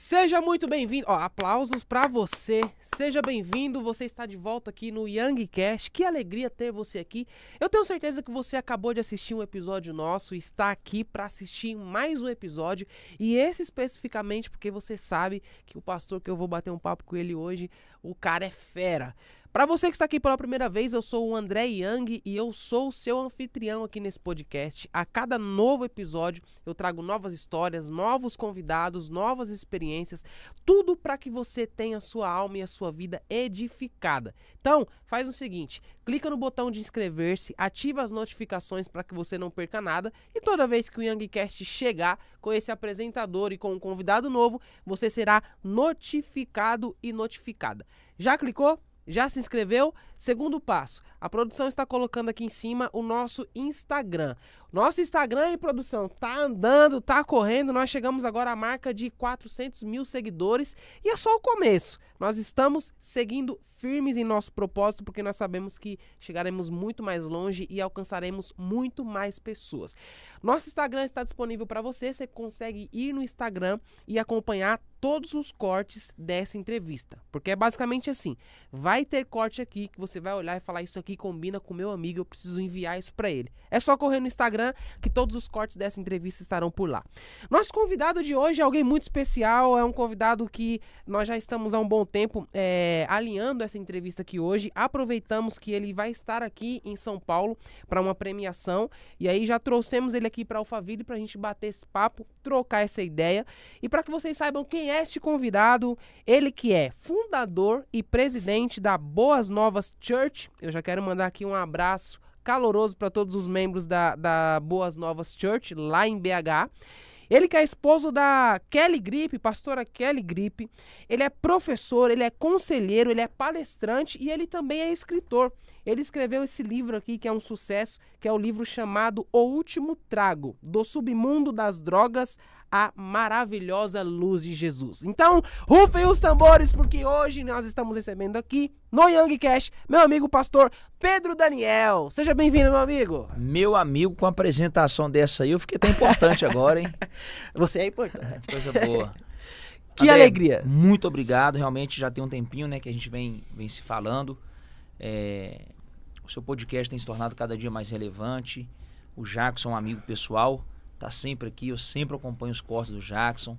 Seja muito bem-vindo. Ó, aplausos pra você. Seja bem-vindo. Você está de volta aqui no Youngcast. Que alegria ter você aqui. Eu tenho certeza que você acabou de assistir um episódio nosso e está aqui para assistir mais um episódio. E esse especificamente porque você sabe que o pastor que eu vou bater um papo com ele hoje, o cara é fera. Para você que está aqui pela primeira vez, eu sou o André Young e eu sou o seu anfitrião aqui nesse podcast. A cada novo episódio eu trago novas histórias, novos convidados, novas experiências, tudo para que você tenha a sua alma e a sua vida edificada. Então, faz o seguinte, clica no botão de inscrever-se, ativa as notificações para que você não perca nada e toda vez que o Youngcast chegar com esse apresentador e com um convidado novo, você será notificado e notificada. Já clicou? Já se inscreveu? Segundo passo, a produção está colocando aqui em cima o nosso Instagram. Nosso Instagram, hein, produção? Tá andando, tá correndo. Nós chegamos agora à marca de 400 mil seguidores e é só o começo. Nós estamos seguindo firmes em nosso propósito porque nós sabemos que chegaremos muito mais longe e alcançaremos muito mais pessoas. Nosso Instagram está disponível para você. Você consegue ir no Instagram e acompanhar todos os cortes dessa entrevista. Porque é basicamente assim, vai ter corte aqui que você vai olhar e falar isso aqui combina com meu amigo, eu preciso enviar isso para ele. É só correr no Instagram que todos os cortes dessa entrevista estarão por lá. Nosso convidado de hoje é alguém muito especial, é um convidado que nós já estamos há um bom tempo alinhando essa entrevista aqui hoje. Aproveitamos que ele vai estar aqui em São Paulo para uma premiação e aí já trouxemos ele aqui para Alphaville para a gente bater esse papo, trocar essa ideia e para que vocês saibam quem é este convidado, ele que é fundador e presidente da Boas Novas Church. Eu já quero mandar aqui um abraço caloroso para todos os membros da Boas Novas Church, lá em BH. Ele que é esposo da Kelly Grip, pastora Kelly Grip. Ele é professor, ele é conselheiro, ele é palestrante e ele também é escritor. Ele escreveu esse livro aqui, que é um sucesso, que é o livro chamado O Último Trago, do submundo das drogas à maravilhosa luz de Jesus. Então, rufem os tambores, porque hoje nós estamos recebendo aqui no Youngcast meu amigo pastor Pedro Daniel. Seja bem-vindo, meu amigo. Meu amigo, com a apresentação dessa aí, eu fiquei tão importante agora, hein? Você é importante. Coisa boa. Que André, alegria. Muito obrigado, realmente já tem um tempinho, né, que a gente vem se falando. O seu podcast tem se tornado cada dia mais relevante. O Jackson, um amigo pessoal, tá sempre aqui, eu sempre acompanho os cortes do Jackson.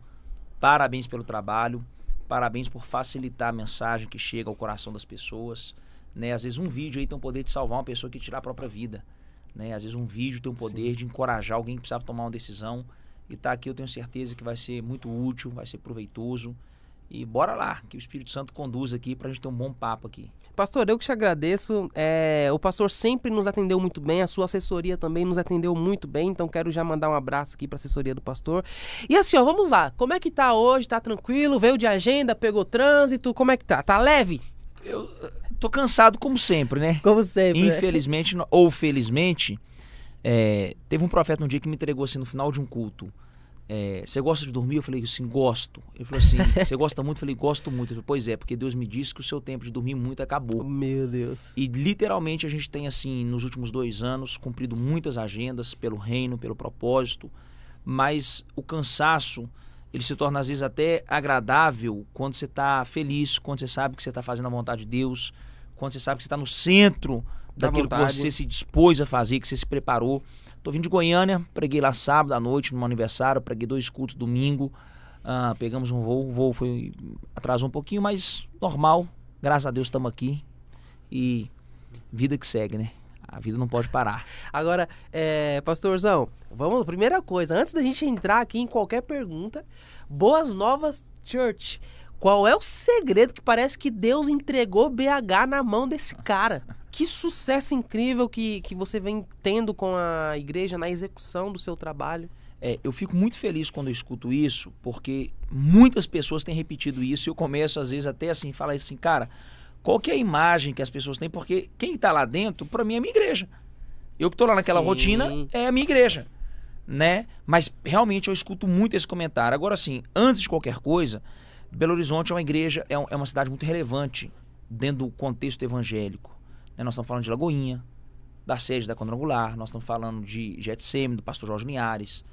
Parabéns pelo trabalho, parabéns por facilitar a mensagem que chega ao coração das pessoas, né? Às vezes um vídeo aí tem o poder de salvar uma pessoa que tirar a própria vida, né? Às vezes um vídeo tem o poder de encorajar alguém que precisava tomar uma decisão e tá aqui, eu tenho certeza que vai ser muito útil, vai ser proveitoso. E bora lá, que o Espírito Santo conduz aqui pra gente ter um bom papo aqui. Pastor, eu que te agradeço. O pastor sempre nos atendeu muito bem, a sua assessoria também nos atendeu muito bem, então quero já mandar um abraço aqui pra assessoria do pastor. E assim, ó, vamos lá, como é que tá hoje? Tá tranquilo? Veio de agenda, pegou trânsito, como é que tá? Tá leve? Eu tô cansado como sempre, né? Como sempre. Infelizmente, ou felizmente, teve um profeta um dia que me entregou assim no final de um culto. Você gosta de dormir? Eu falei assim, gosto. Ele falou assim, você gosta muito? Eu falei, gosto muito. Ele falou, pois é, porque Deus me disse que o seu tempo de dormir muito acabou. Meu Deus. E literalmente a gente tem assim, nos últimos 2 anos, cumprido muitas agendas pelo reino, pelo propósito, mas o cansaço, ele se torna às vezes até agradável quando você está feliz, quando você sabe que você está fazendo a vontade de Deus, quando você sabe que você está no centro daquilo que você se dispôs a fazer, que você se preparou. Tô vindo de Goiânia, preguei lá sábado à noite no meu aniversário, preguei 2 cultos domingo, pegamos um voo, o voo atrasou um pouquinho, mas normal, graças a Deus estamos aqui e vida que segue, né? A vida não pode parar. Agora, pastorzão, vamos, primeira coisa, antes da gente entrar aqui em qualquer pergunta, Boas Novas Church, qual é o segredo que parece que Deus entregou BH na mão desse cara? Que sucesso incrível que você vem tendo com a igreja na execução do seu trabalho. Eu fico muito feliz quando eu escuto isso, porque muitas pessoas têm repetido isso e eu começo às vezes até assim, falar assim, cara, qual que é a imagem que as pessoas têm? Porque quem está lá dentro, para mim, é a minha igreja. Eu que estou lá naquela rotina, é a minha igreja, né? Mas realmente eu escuto muito esse comentário. Agora sim, antes de qualquer coisa, Belo Horizonte é uma igreja, é uma cidade muito relevante dentro do contexto evangélico. Nós estamos falando de Lagoinha, da sede da Quadrangular, nós estamos falando de Getsêmen, do pastor Jorge Linhares,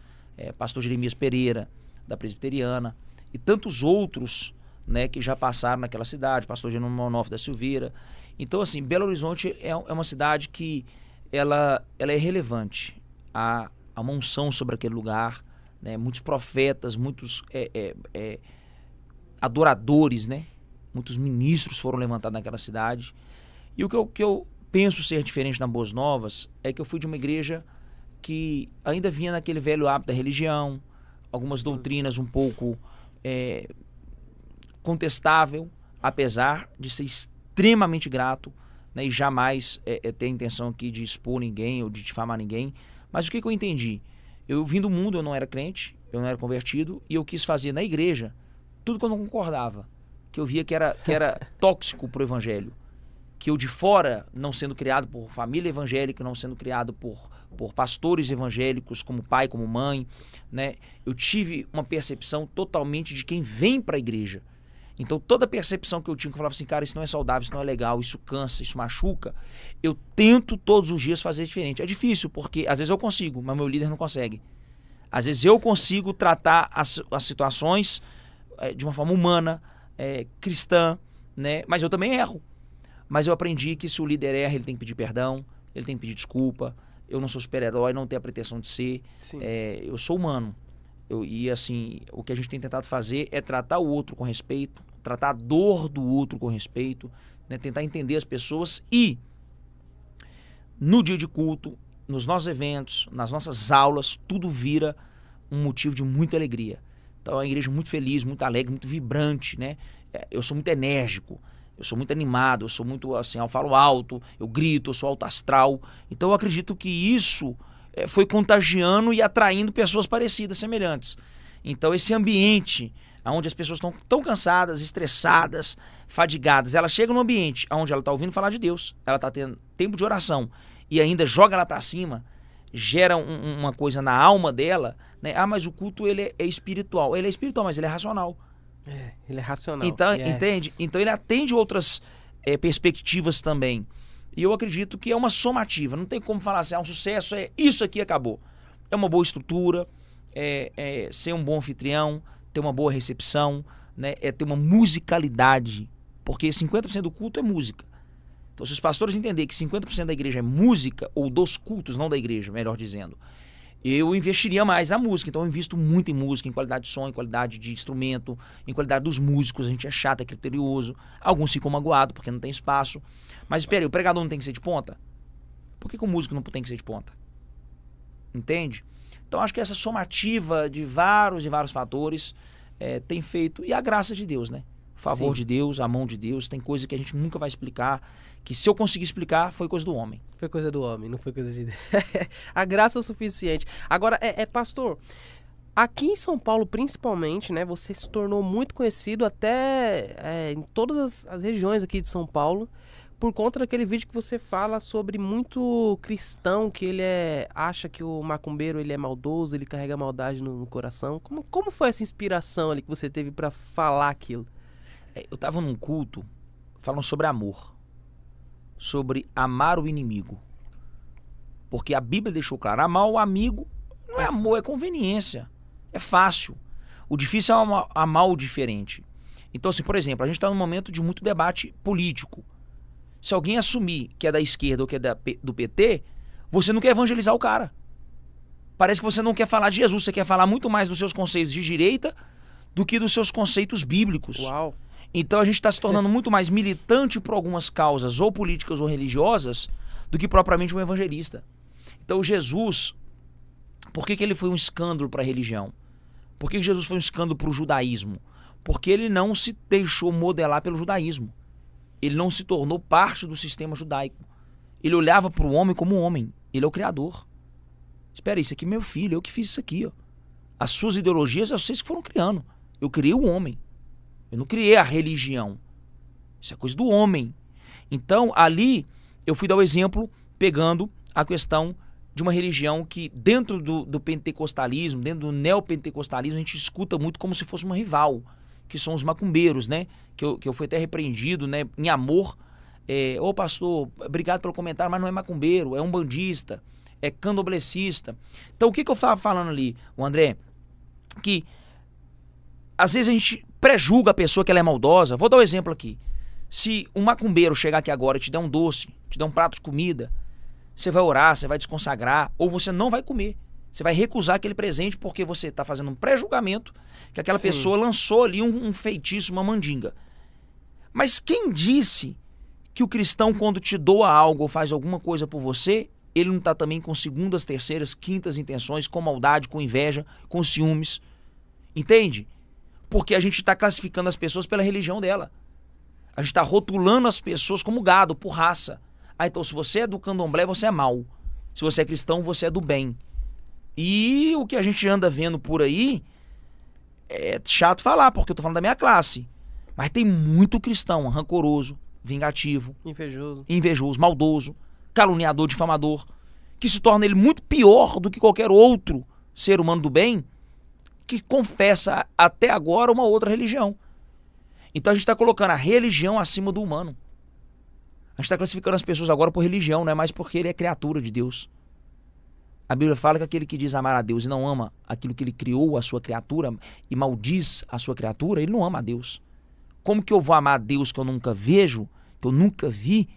pastor Jeremias Pereira, da Presbiteriana. e tantos outros, né, que já passaram naquela cidade, pastor Jerônimo Onofre da Silveira. Então, assim, Belo Horizonte é uma cidade que ela é relevante. Há uma unção sobre aquele lugar, né, muitos profetas, muitos adoradores, né, muitos ministros foram levantados naquela cidade. E o que eu penso ser diferente na Boas Novas é que eu fui de uma igreja que ainda vinha naquele velho hábito da religião, algumas doutrinas um pouco contestável, apesar de ser extremamente grato, né, e jamais ter a intenção aqui de expor ninguém ou de difamar ninguém. Mas o que eu entendi? Eu vim do mundo, eu não era crente, eu não era convertido, e eu quis fazer na igreja tudo que eu não concordava, que eu via que era tóxico pro evangelho. Que eu de fora, não sendo criado por família evangélica, não sendo criado por pastores evangélicos, como pai, como mãe, né, eu tive uma percepção totalmente de quem vem para a igreja. Então toda a percepção que eu tinha, que eu falava assim, cara, isso não é saudável, isso não é legal, isso cansa, isso machuca, eu tento todos os dias fazer diferente. É difícil, porque às vezes eu consigo, mas meu líder não consegue. Às vezes eu consigo tratar as situações de uma forma humana, cristã, né, mas eu também erro. Mas eu aprendi que se o líder erra, ele tem que pedir perdão, ele tem que pedir desculpa. Eu não sou super-herói, não tenho a pretensão de ser. Eu sou humano. E assim, o que a gente tem tentado fazer é tratar o outro com respeito, tratar a dor do outro com respeito, né? Tentar entender as pessoas e, no dia de culto, nos nossos eventos, nas nossas aulas, tudo vira um motivo de muita alegria. Então é uma igreja muito feliz, muito alegre, muito vibrante, né? Eu sou muito enérgico. Eu sou muito animado, eu sou muito assim, eu falo alto, eu grito, eu sou alto astral. Então eu acredito que isso foi contagiando e atraindo pessoas parecidas, semelhantes. Então esse ambiente onde as pessoas estão tão cansadas, estressadas, fadigadas, ela chega num ambiente onde ela está ouvindo falar de Deus, ela está tendo tempo de oração e ainda joga lá para cima, gera uma coisa na alma dela, né? Ah, mas o culto ele é espiritual. Ele é espiritual, mas ele é racional. Ele é racional. Então, entende? Então ele atende outras perspectivas também. E eu acredito que é uma somativa. Não tem como falar assim, um sucesso é isso aqui, acabou. É uma boa estrutura, ser um bom anfitrião, ter uma boa recepção, né? Ter uma musicalidade. Porque 50% do culto é música. Então se os pastores entenderem que 50% da igreja é música, ou dos cultos, não da igreja, melhor dizendo, eu investiria mais na música. Então eu invisto muito em música, em qualidade de som, em qualidade de instrumento, em qualidade dos músicos. A gente é chato, é criterioso. Alguns ficam magoados porque não tem espaço. Mas espera aí, o pregador não tem que ser de ponta? Por que o músico não tem que ser de ponta? Entende? Então acho que essa somativa de vários e vários fatores tem feito. E a graça de Deus, né? O favor de Deus, a mão de Deus. Tem coisa que a gente nunca vai explicar, que se eu conseguir explicar, foi coisa do homem. Foi coisa do homem, não foi coisa de Deus. A graça é o suficiente. Agora, pastor, aqui em São Paulo, principalmente, né, você se tornou muito conhecido até em todas as regiões aqui de São Paulo, por conta daquele vídeo que você fala sobre muito cristão, que ele acha que o macumbeiro ele é maldoso, ele carrega maldade no coração. Como foi essa inspiração ali que você teve para falar aquilo? Eu estava num culto falando sobre amor. Sobre amar o inimigo. Porque a Bíblia deixou claro, amar o amigo não é amor, é conveniência. É fácil. O difícil é amar o diferente. Então, assim, por exemplo, a gente está num momento de muito debate político. Se alguém assumir que é da esquerda ou que é do PT, você não quer evangelizar o cara. Parece que você não quer falar de Jesus, você quer falar muito mais dos seus conceitos de direita do que dos seus conceitos bíblicos. Uau! Então a gente está se tornando muito mais militante por algumas causas, ou políticas ou religiosas, do que propriamente um evangelista. Então Jesus, por que ele foi um escândalo para a religião? Por que Jesus foi um escândalo para o judaísmo? Porque ele não se deixou modelar pelo judaísmo. Ele não se tornou parte do sistema judaico. Ele olhava para o homem como um homem. Ele é o criador. Espera aí, isso aqui é meu filho, eu que fiz isso aqui. Ó. As suas ideologias, é vocês que foram criando. Eu criei o homem. Eu não criei a religião. Isso é coisa do homem. Então, ali, eu fui dar o exemplo pegando a questão de uma religião que, dentro do pentecostalismo, dentro do neopentecostalismo, a gente escuta muito como se fosse uma rival, que são os macumbeiros, né? Que eu fui até repreendido, né? Em amor. Ô pastor, obrigado pelo comentário, mas não é macumbeiro, é umbandista, é candomblessista. Então, o que eu estava falando ali, o André? Que às vezes a gente pré-julga a pessoa que ela é maldosa. Vou dar um exemplo aqui. Se um macumbeiro chegar aqui agora e te der um doce, te der um prato de comida, você vai orar, você vai desconsagrar, ou você não vai comer. Você vai recusar aquele presente porque você está fazendo um pré-julgamento que aquela pessoa lançou ali um feitiço, uma mandinga. Mas quem disse que o cristão, quando te doa algo ou faz alguma coisa por você, ele não está também com segundas, terceiras, quintas intenções, com maldade, com inveja, com ciúmes? Entende? Porque a gente está classificando as pessoas pela religião dela. A gente está rotulando as pessoas como gado, por raça. Ah, então se você é do candomblé, você é mau. Se você é cristão, você é do bem. E o que a gente anda vendo por aí é chato falar, porque eu tô falando da minha classe. Mas tem muito cristão rancoroso, vingativo, invejoso, maldoso, caluniador, difamador, que se torna ele muito pior do que qualquer outro ser humano do bem que confessa até agora uma outra religião. Então a gente está colocando a religião acima do humano. A gente está classificando as pessoas agora por religião, não é mais porque ele é criatura de Deus. A Bíblia fala que aquele que diz amar a Deus e não ama aquilo que ele criou, a sua criatura, e maldiz a sua criatura, ele não ama a Deus. Como que eu vou amar a Deus que eu nunca vejo, que eu nunca vi,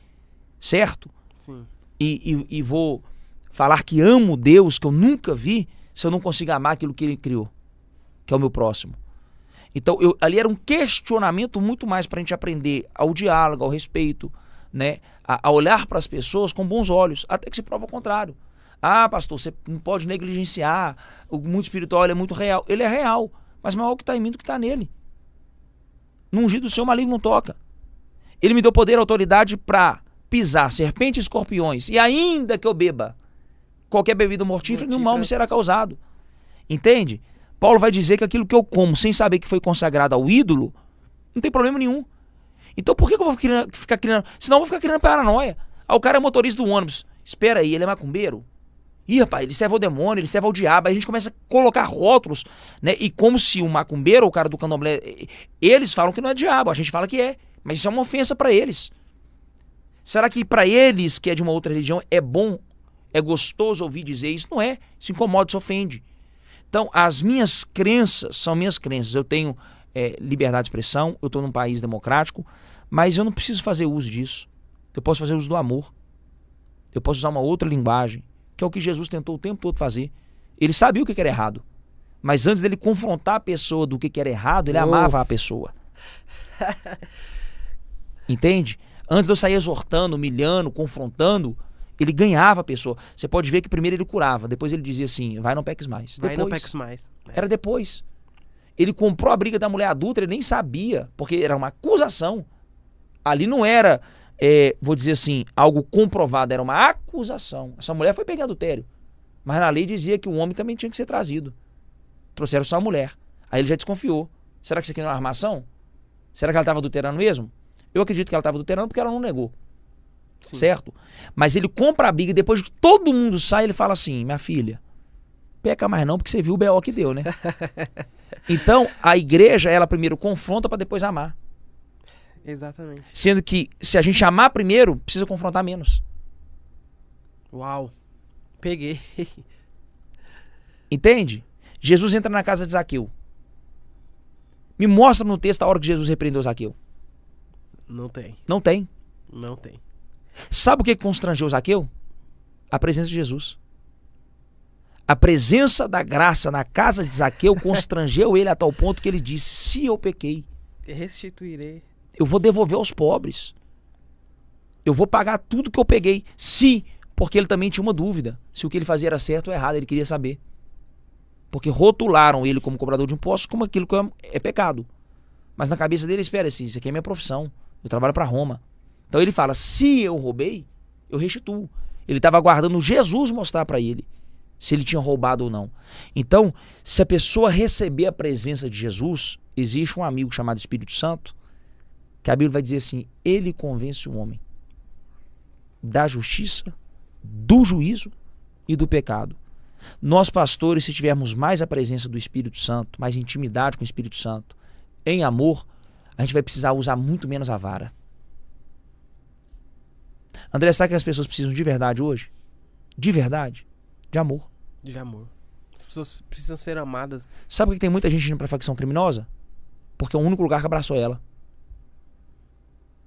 certo? Sim. E vou falar que amo Deus que eu nunca vi, se eu não consigo amar aquilo que ele criou, que é o meu próximo. Então, ali era um questionamento muito mais para a gente aprender ao diálogo, ao respeito, né? A olhar para as pessoas com bons olhos, até que se prova o contrário. Ah, pastor, você não pode negligenciar, o mundo espiritual ele é muito real. Ele é real, mas maior o que está em mim do que está nele. No ungido do Senhor, maligno não toca. Ele me deu poder e autoridade para pisar serpentes e escorpiões, e ainda que eu beba qualquer bebida mortífera, nenhum mal me será causado. Entende? Paulo vai dizer que aquilo que eu como sem saber que foi consagrado ao ídolo, não tem problema nenhum. Então por que eu vou ficar criando? Senão eu vou ficar criando paranoia. Ah, o cara é motorista do ônibus. Espera aí, ele é macumbeiro? Ih, rapaz, ele serve ao demônio, ele serve ao diabo. Aí a gente começa a colocar rótulos, né? E como se o macumbeiro ou o cara do candomblé, eles falam que não é diabo, a gente fala que é. Mas isso é uma ofensa para eles. Será que para eles, que é de uma outra religião, é bom, é gostoso ouvir dizer isso? Não é. Se incomoda, se ofende. Então, as minhas crenças são minhas crenças. Eu tenho liberdade de expressão, eu estou num país democrático, mas eu não preciso fazer uso disso. Eu posso fazer uso do amor. Eu posso usar uma outra linguagem, que é o que Jesus tentou o tempo todo fazer. Ele sabia o que era errado, mas antes dele confrontar a pessoa do que era errado, ele amava a pessoa. Entende? Antes de eu sair exortando, humilhando, confrontando, ele ganhava a pessoa. Você pode ver que primeiro ele curava, depois ele dizia assim, vai, não peques mais. Vai, não peques mais. Era depois. Ele comprou a briga da mulher adulta, ele nem sabia, porque era uma acusação. Ali não era, vou dizer assim, algo comprovado, era uma acusação. Essa mulher foi pegar adultério. Mas na lei dizia que o homem também tinha que ser trazido. Trouxeram só a mulher. Aí ele já desconfiou. Será que isso aqui não é uma armação? Será que ela estava adulterando mesmo? Eu acredito que ela estava adulterando porque ela não negou. Sim. Certo? Mas ele compra a briga e depois que todo mundo sai, ele fala assim, minha filha, peca mais não, porque você viu o B.O. que deu, né? Então, a igreja, ela primeiro confronta para depois amar. Exatamente. Sendo que, se a gente amar primeiro, precisa confrontar menos. Uau. Peguei. Entende? Jesus entra na casa de Zaqueu. Me mostra no texto a hora que Jesus repreendeu Zaqueu. Não tem. Não tem. Não tem. Sabe o que constrangeu Zaqueu? A presença de Jesus. A presença da graça na casa de Zaqueu constrangeu ele a tal ponto que ele disse, se eu pequei, restituirei. Eu vou devolver aos pobres. Eu vou pagar tudo que eu peguei. Se, porque ele também tinha uma dúvida, se o que ele fazia era certo ou errado, ele queria saber. Porque rotularam ele como cobrador de impostos como aquilo que é pecado. Mas na cabeça dele, espera assim, isso aqui é minha profissão, eu trabalho para Roma. Então ele fala, se eu roubei, eu restituo. Ele estava aguardando Jesus mostrar para ele se ele tinha roubado ou não. Então, se a pessoa receber a presença de Jesus, existe um amigo chamado Espírito Santo, que a Bíblia vai dizer assim, ele convence o homem da justiça, do juízo e do pecado. Nós, pastores, se tivermos mais a presença do Espírito Santo, mais intimidade com o Espírito Santo, em amor, a gente vai precisar usar muito menos a vara. André, sabe que as pessoas precisam de verdade hoje? De verdade? De amor. De amor. As pessoas precisam ser amadas. Sabe por que tem muita gente indo pra facção criminosa? Porque é o único lugar que abraçou ela.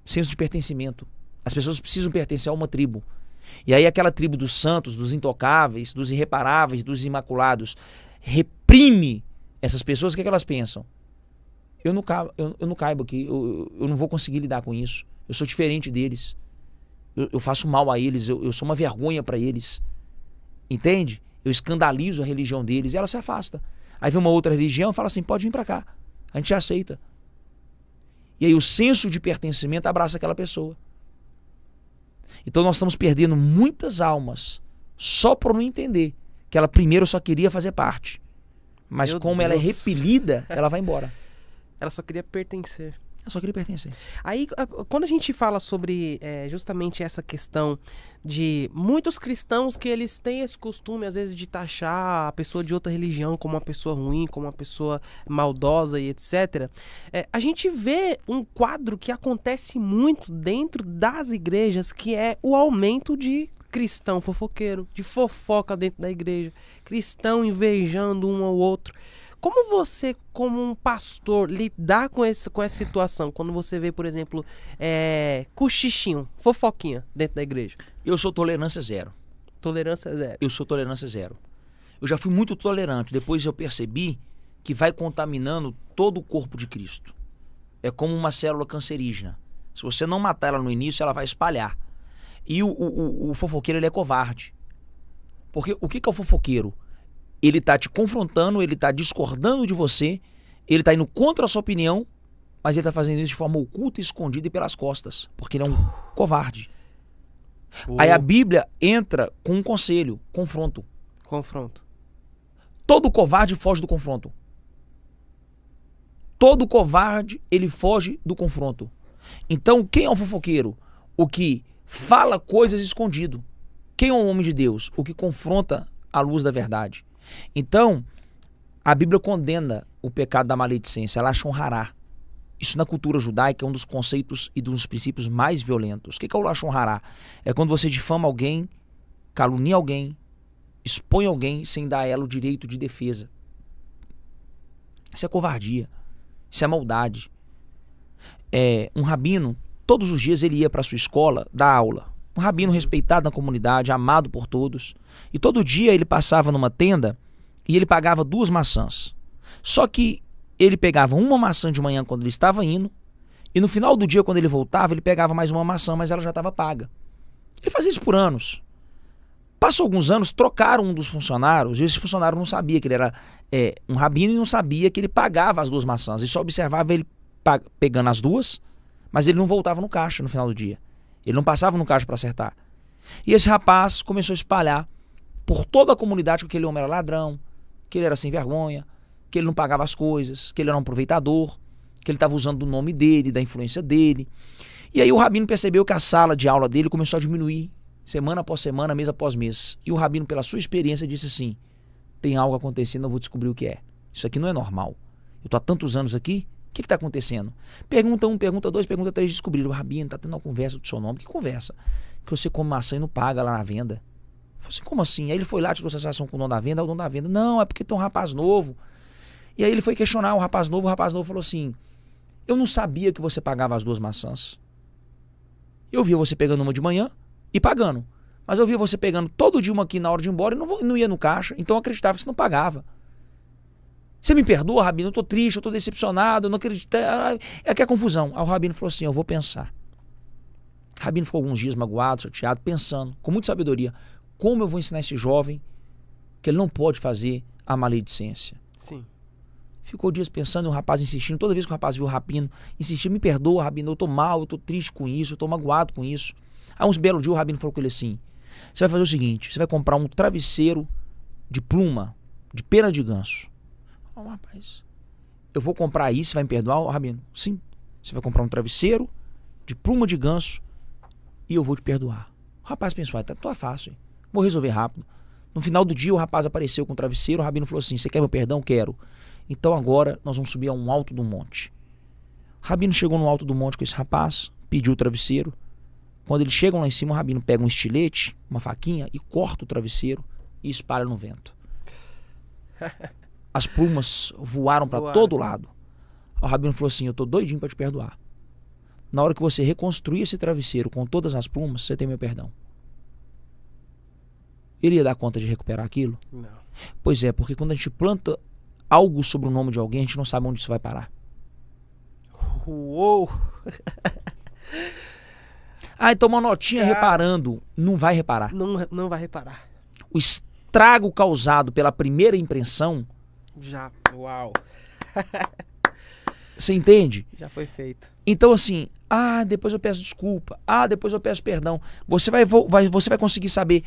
Senso de pertencimento. As pessoas precisam pertencer a uma tribo. E aí aquela tribo dos santos, dos intocáveis, dos irreparáveis, dos imaculados, reprime essas pessoas. O que é que elas pensam? Eu não caibo aqui, eu não vou conseguir lidar com isso. Eu sou diferente deles. Eu faço mal a eles, eu sou uma vergonha para eles. Entende? Eu escandalizo a religião deles e ela se afasta. Aí vem uma outra religião e fala assim, pode vir para cá. A gente aceita. E aí o senso de pertencimento abraça aquela pessoa. Então nós estamos perdendo muitas almas só por não entender que ela primeiro só queria fazer parte. Mas como ela é repelida, ela vai embora. Ela só queria pertencer. Ela só queria pertencer. Aí, quando a gente fala sobre justamente essa questão de muitos cristãos que eles têm esse costume, às vezes, de taxar a pessoa de outra religião como uma pessoa ruim, como uma pessoa maldosa e etc. A gente vê um quadro que acontece muito dentro das igrejas, que é o aumento de cristão fofoqueiro, de fofoca dentro da igreja, cristão invejando um ao outro. Como você, como um pastor, lidar com essa situação? Quando você vê, por exemplo, cochichinho, fofoquinha dentro da igreja. Eu sou tolerância zero. Tolerância zero. Eu sou tolerância zero. Eu já fui muito tolerante. Depois eu percebi que vai contaminando todo o corpo de Cristo. É como uma célula cancerígena. Se você não matar ela no início, ela vai espalhar. E o fofoqueiro, ele é covarde. Porque o que é o fofoqueiro? Ele tá te confrontando, ele tá discordando de você, ele tá indo contra a sua opinião, mas ele tá fazendo isso de forma oculta, escondida e pelas costas, porque ele é um covarde. Aí a Bíblia entra com um conselho, confronto. Confronto. Todo covarde foge do confronto. Todo covarde, ele foge do confronto. Então, quem é um fofoqueiro? O que fala coisas escondido. Quem é um homem de Deus? O que confronta a luz da verdade. Então, a Bíblia condena o pecado da maledicência, ela lashon hará. Isso na cultura judaica é um dos conceitos e dos princípios mais violentos. O que é o lashon hará? É quando você difama alguém, calunia alguém, expõe alguém sem dar a ela o direito de defesa. Isso é covardia, isso é maldade. Um rabino, todos os dias ele ia para a sua escola dar aula. Um rabino respeitado na comunidade, amado por todos. E todo dia ele passava numa tenda e ele pagava 2 maçãs. Só que ele pegava uma maçã de manhã quando ele estava indo, e no final do dia, quando ele voltava, ele pegava mais uma maçã, mas ela já estava paga. Ele fazia isso por anos. Passou alguns anos, trocaram um dos funcionários, e esse funcionário não sabia que ele era um rabino e não sabia que ele pagava as 2 maçãs. E só observava ele pegando as 2, mas ele não voltava no caixa no final do dia. Ele não passava no caixa para acertar. E esse rapaz começou a espalhar por toda a comunidade que aquele homem era ladrão, que ele era sem vergonha, que ele não pagava as coisas, que ele era um aproveitador, que ele estava usando do nome dele, da influência dele. E aí o rabino percebeu que a sala de aula dele começou a diminuir, semana após semana, mês após mês. E o rabino, pela sua experiência, disse assim, tem algo acontecendo, eu vou descobrir o que é. Isso aqui não é normal. Eu estou há tantos anos aqui, o que está acontecendo? Pergunta 1, pergunta 2, pergunta 3, descobriram. O rabino está tendo uma conversa do seu nome. Que conversa? Que você come maçã e não paga lá na venda. Eu falei assim, como assim? Aí ele foi lá, tirou satisfação com o dono da venda. O dono da venda, não, é porque tem um rapaz novo. E aí ele foi questionar o rapaz novo falou assim, eu não sabia que você pagava as 2 maçãs. Eu via você pegando uma de manhã e pagando. Mas eu via você pegando todo dia uma aqui na hora de ir embora e não ia no caixa. Então eu acreditava que você não pagava. Você me perdoa, rabino? Eu tô triste, eu tô decepcionado, eu não acredito. É que é confusão. Aí o rabino falou assim, eu vou pensar. O rabino ficou alguns dias magoado, chateado, pensando, com muita sabedoria, como eu vou ensinar esse jovem que ele não pode fazer a maledicência. Sim. Ficou dias pensando e o rapaz insistindo. Toda vez que o rapaz viu o rabino, insistia, me perdoa, rabino, eu tô mal, eu tô triste com isso, eu tô magoado com isso. Aí uns belos dias o rabino falou com ele assim, você vai fazer o seguinte, você vai comprar um travesseiro de pluma, de pena de ganso. Rapaz, eu vou comprar isso, você vai me perdoar, rabino? Sim, você vai comprar um travesseiro de pluma de ganso e eu vou te perdoar. O rapaz pensou, tá fácil, hein? Vou resolver rápido. No final do dia o rapaz apareceu com o travesseiro, o rabino falou assim, você quer meu perdão? Quero. Então agora nós vamos subir a um alto do monte. O rabino chegou no alto do monte com esse rapaz, pediu o travesseiro. Quando eles chegam lá em cima, o rabino pega um estilete, uma faquinha e corta o travesseiro e espalha no vento. As plumas voaram para todo lado. O Rabino falou assim, eu tô doidinho pra te perdoar. Na hora que você reconstruir esse travesseiro com todas as plumas, você tem meu perdão. Ele ia dar conta de recuperar aquilo? Não. Pois é, porque quando a gente planta algo sobre o nome de alguém, a gente não sabe onde isso vai parar. Uou! Então uma notinha reparando, não vai reparar. Não vai reparar. O estrago causado pela primeira impressão... Já, uau. Você entende? Já foi feito. Então assim, depois eu peço desculpa, depois eu peço perdão. Você vai conseguir saber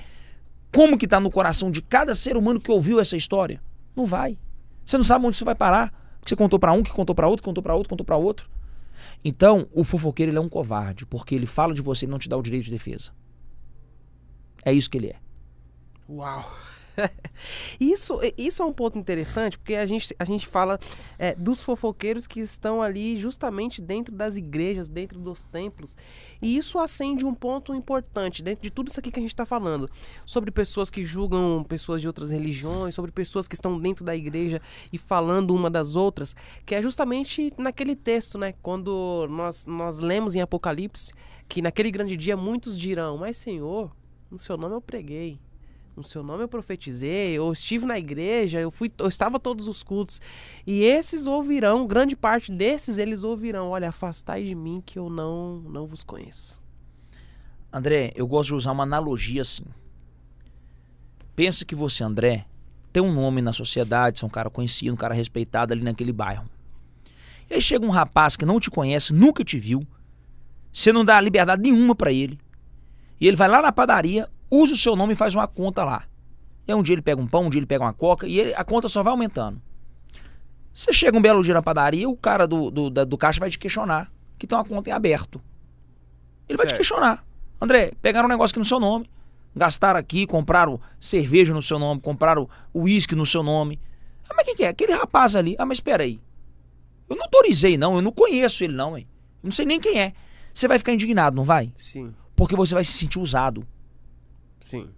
como que tá no coração de cada ser humano que ouviu essa história? Não vai. Você não sabe onde isso vai parar. Porque você contou pra um, que contou pra outro, que contou pra outro, contou pra outro. Então, o fofoqueiro ele é um covarde, porque ele fala de você e não te dá o direito de defesa. É isso que ele é. Uau! Isso é um ponto interessante, porque a gente fala dos fofoqueiros que estão ali justamente dentro das igrejas, dentro dos templos, e isso acende um ponto importante dentro de tudo isso aqui que a gente está falando, sobre pessoas que julgam pessoas de outras religiões, sobre pessoas que estão dentro da igreja e falando uma das outras, que é justamente naquele texto, né, quando nós lemos em Apocalipse, que naquele grande dia muitos dirão, mas Senhor, no seu nome eu preguei, no seu nome eu profetizei, eu estive na igreja, eu estava a todos os cultos. E esses ouvirão, grande parte desses, eles ouvirão, olha, afastai de mim que eu não vos conheço. André, eu gosto de usar uma analogia assim. Pensa que você, André, tem um nome na sociedade, você é um cara conhecido, um cara respeitado ali naquele bairro. E aí chega um rapaz que não te conhece, nunca te viu, você não dá liberdade nenhuma pra ele, e ele vai lá na padaria, usa o seu nome e faz uma conta lá. E aí um dia ele pega um pão, um dia ele pega uma coca e a conta só vai aumentando. Você chega um belo dia na padaria, o cara do caixa vai te questionar que tem uma conta em aberto. Ele vai te questionar. André, pegaram um negócio aqui no seu nome, gastaram aqui, compraram cerveja no seu nome, compraram uísque no seu nome. Mas quem que é? Aquele rapaz ali. Mas espera aí. Eu não autorizei não, eu não conheço ele não, hein? Eu não sei nem quem é. Você vai ficar indignado, não vai? Sim. Porque você vai se sentir usado. Sim.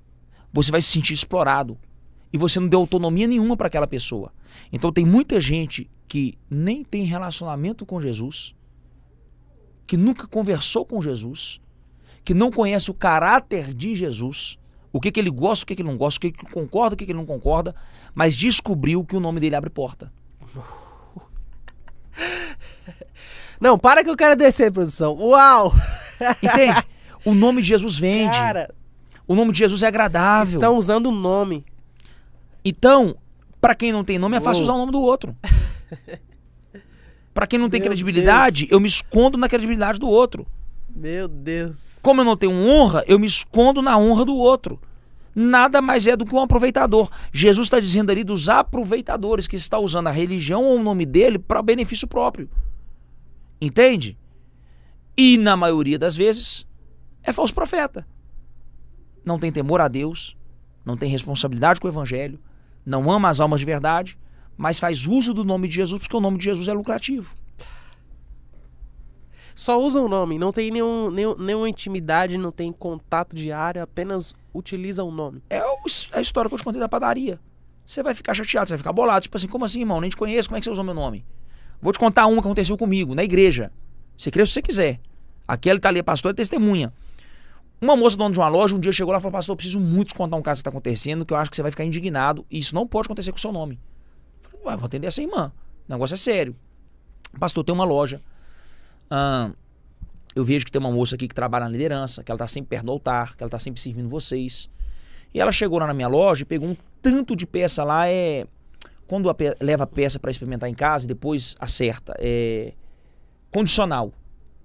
Você vai se sentir explorado. E você não deu autonomia nenhuma para aquela pessoa. Então tem muita gente que nem tem relacionamento com Jesus, que nunca conversou com Jesus, que não conhece o caráter de Jesus, o que ele gosta, o que ele não gosta, o que ele concorda, o que ele não concorda, mas descobriu que o nome dele abre porta. Não, para que eu quero descer, produção. Uau! Entende? O nome de Jesus vende. Cara, o nome de Jesus é agradável. Estão usando o nome. Então, pra quem não tem nome, é fácil usar o nome do outro. Pra quem não tem credibilidade, eu me escondo na credibilidade do outro. Meu Deus. Como eu não tenho honra, eu me escondo na honra do outro. Nada mais é do que um aproveitador. Jesus está dizendo ali dos aproveitadores, que está usando a religião ou o nome dele para benefício próprio. Entende? E na maioria das vezes é falso profeta. Não tem temor a Deus, não tem responsabilidade com o evangelho, não ama as almas de verdade, mas faz uso do nome de Jesus porque o nome de Jesus é lucrativo. Só usa o nome, não tem nenhuma intimidade, não tem contato diário, apenas utiliza o nome. É a história que eu te contei da padaria. Você vai ficar chateado, você vai ficar bolado. Tipo assim, como assim, irmão? Nem te conheço, como é que você usou meu nome? Vou te contar uma que aconteceu comigo, na igreja. Você crê se você quiser. Aquele tá ali, pastor, é testemunha. Uma moça dona de uma loja, um dia chegou lá e falou, pastor, eu preciso muito te contar um caso que tá acontecendo, que eu acho que você vai ficar indignado, e isso não pode acontecer com o seu nome. Eu falei, ué, vou atender essa irmã. O negócio é sério. Pastor, tem uma loja. Eu vejo que tem uma moça aqui que trabalha na liderança, que ela tá sempre perto do altar, que ela tá sempre servindo vocês. E ela chegou lá na minha loja e pegou um tanto de peça lá, quando leva a peça para experimentar em casa e depois acerta, condicional.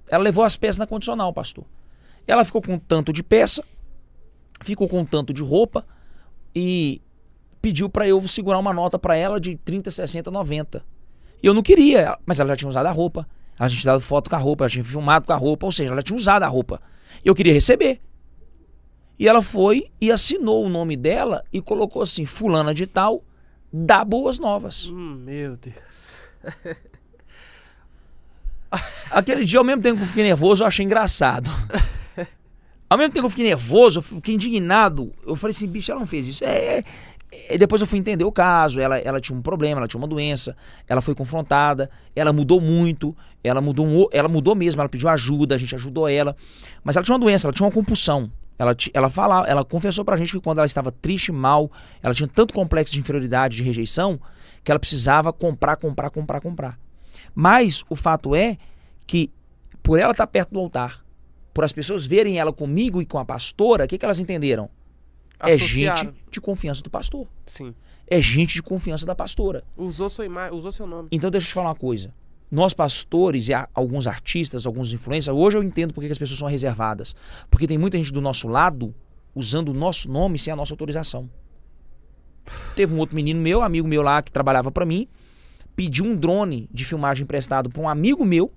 Ela levou as peças na condicional, pastor. Ela ficou com um tanto de peça, ficou com um tanto de roupa e pediu para eu segurar uma nota para ela de 30, 60, 90. E eu não queria, mas ela já tinha usado a roupa, ela tinha dado foto com a roupa, ela tinha filmado com a roupa, ou seja, ela tinha usado a roupa. Eu queria receber. E ela foi e assinou o nome dela e colocou assim, fulana de tal, dá boas novas. Meu Deus. Aquele dia, ao mesmo tempo que eu fiquei nervoso, eu achei engraçado. Ao mesmo tempo que eu fiquei nervoso, eu fiquei indignado. Eu falei assim, bicho, ela não fez isso. E depois eu fui entender o caso, ela tinha um problema, ela tinha uma doença, ela foi confrontada, ela mudou muito, ela mudou mesmo, ela pediu ajuda, a gente ajudou ela, mas ela tinha uma doença, ela tinha uma compulsão. Ela confessou pra gente que quando ela estava triste, mal, ela tinha tanto complexo de inferioridade, de rejeição, que ela precisava comprar. Mas o fato é que, por ela estar perto do altar, por as pessoas verem ela comigo e com a pastora, o que elas entenderam? Associaram. É gente de confiança do pastor. Sim. É gente de confiança da pastora. Usou sua imagem, usou seu nome. Então deixa eu te falar uma coisa. Nós pastores e alguns artistas, alguns influencers, hoje eu entendo porque que as pessoas são reservadas. Porque tem muita gente do nosso lado usando o nosso nome sem a nossa autorização. Teve um outro menino meu, amigo meu lá, que trabalhava pra mim, pediu um drone de filmagem emprestado pra um amigo meu,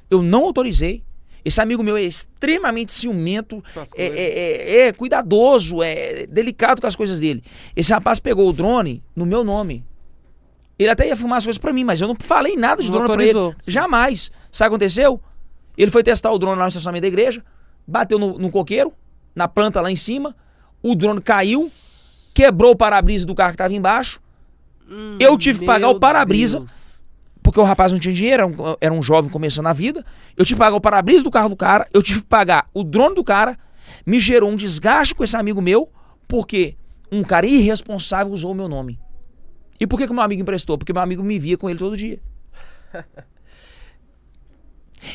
eu não autorizei. Esse amigo meu é extremamente ciumento, cuidadoso, é delicado com as coisas dele. Esse rapaz pegou o drone no meu nome. Ele até ia filmar as coisas pra mim, mas eu não falei nada de drone pra ele. Sim. Jamais. Sabe o que aconteceu? Ele foi testar o drone lá no estacionamento da igreja, bateu no coqueiro, na planta lá em cima, o drone caiu, quebrou o para-brisa do carro que tava embaixo. Eu tive que pagar o para-brisa, porque o rapaz não tinha dinheiro, era um jovem começando a vida. Eu tive que pagar o para-brisa do carro do cara, eu tive que pagar o drone do cara. Me gerou um desgaste com esse amigo meu, porque um cara irresponsável usou o meu nome. E por que o meu amigo emprestou? Porque meu amigo me via com ele todo dia.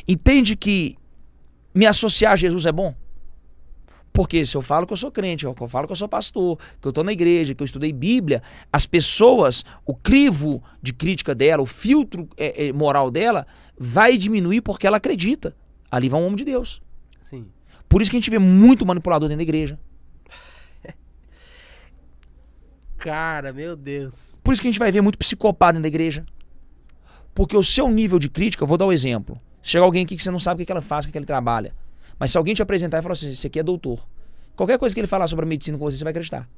Entende que me associar a Jesus é bom? Porque se eu falo que eu sou crente, que eu falo que eu sou pastor, que eu estou na igreja, que eu estudei Bíblia, as pessoas, o crivo de crítica dela, o filtro moral dela, vai diminuir porque ela acredita. Ali vai um homem de Deus. Sim. Por isso que a gente vê muito manipulador dentro da igreja. Cara, meu Deus. Por isso que a gente vai ver muito psicopata dentro da igreja. Porque o seu nível de crítica, eu vou dar um exemplo. Chega alguém aqui que você não sabe o que ela faz, o que ela trabalha. Mas se alguém te apresentar e falar assim, esse aqui é doutor. Qualquer coisa que ele falar sobre a medicina com você, você vai acreditar.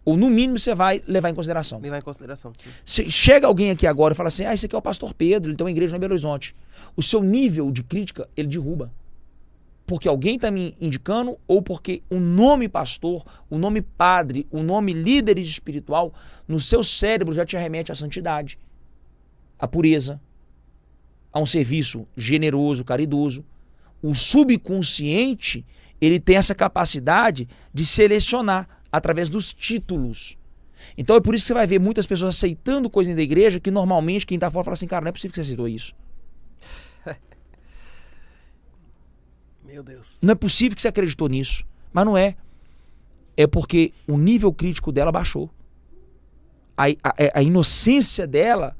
Ou no mínimo você vai levar em consideração. Levar em consideração. Chega alguém aqui agora e fala assim, esse aqui é o pastor Pedro, ele tem uma igreja no Belo Horizonte. O seu nível de crítica, ele derruba. Porque alguém está me indicando ou porque o nome pastor, o nome padre, o nome líder espiritual, no seu cérebro já te remete à santidade, à pureza, a um serviço generoso, caridoso. O subconsciente, ele tem essa capacidade de selecionar através dos títulos. Então é por isso que você vai ver muitas pessoas aceitando coisa da igreja que normalmente quem está fora fala assim, cara, não é possível que você aceitou isso. Meu Deus. Não é possível que você acreditou nisso. Mas não é. É porque o nível crítico dela baixou. A inocência dela,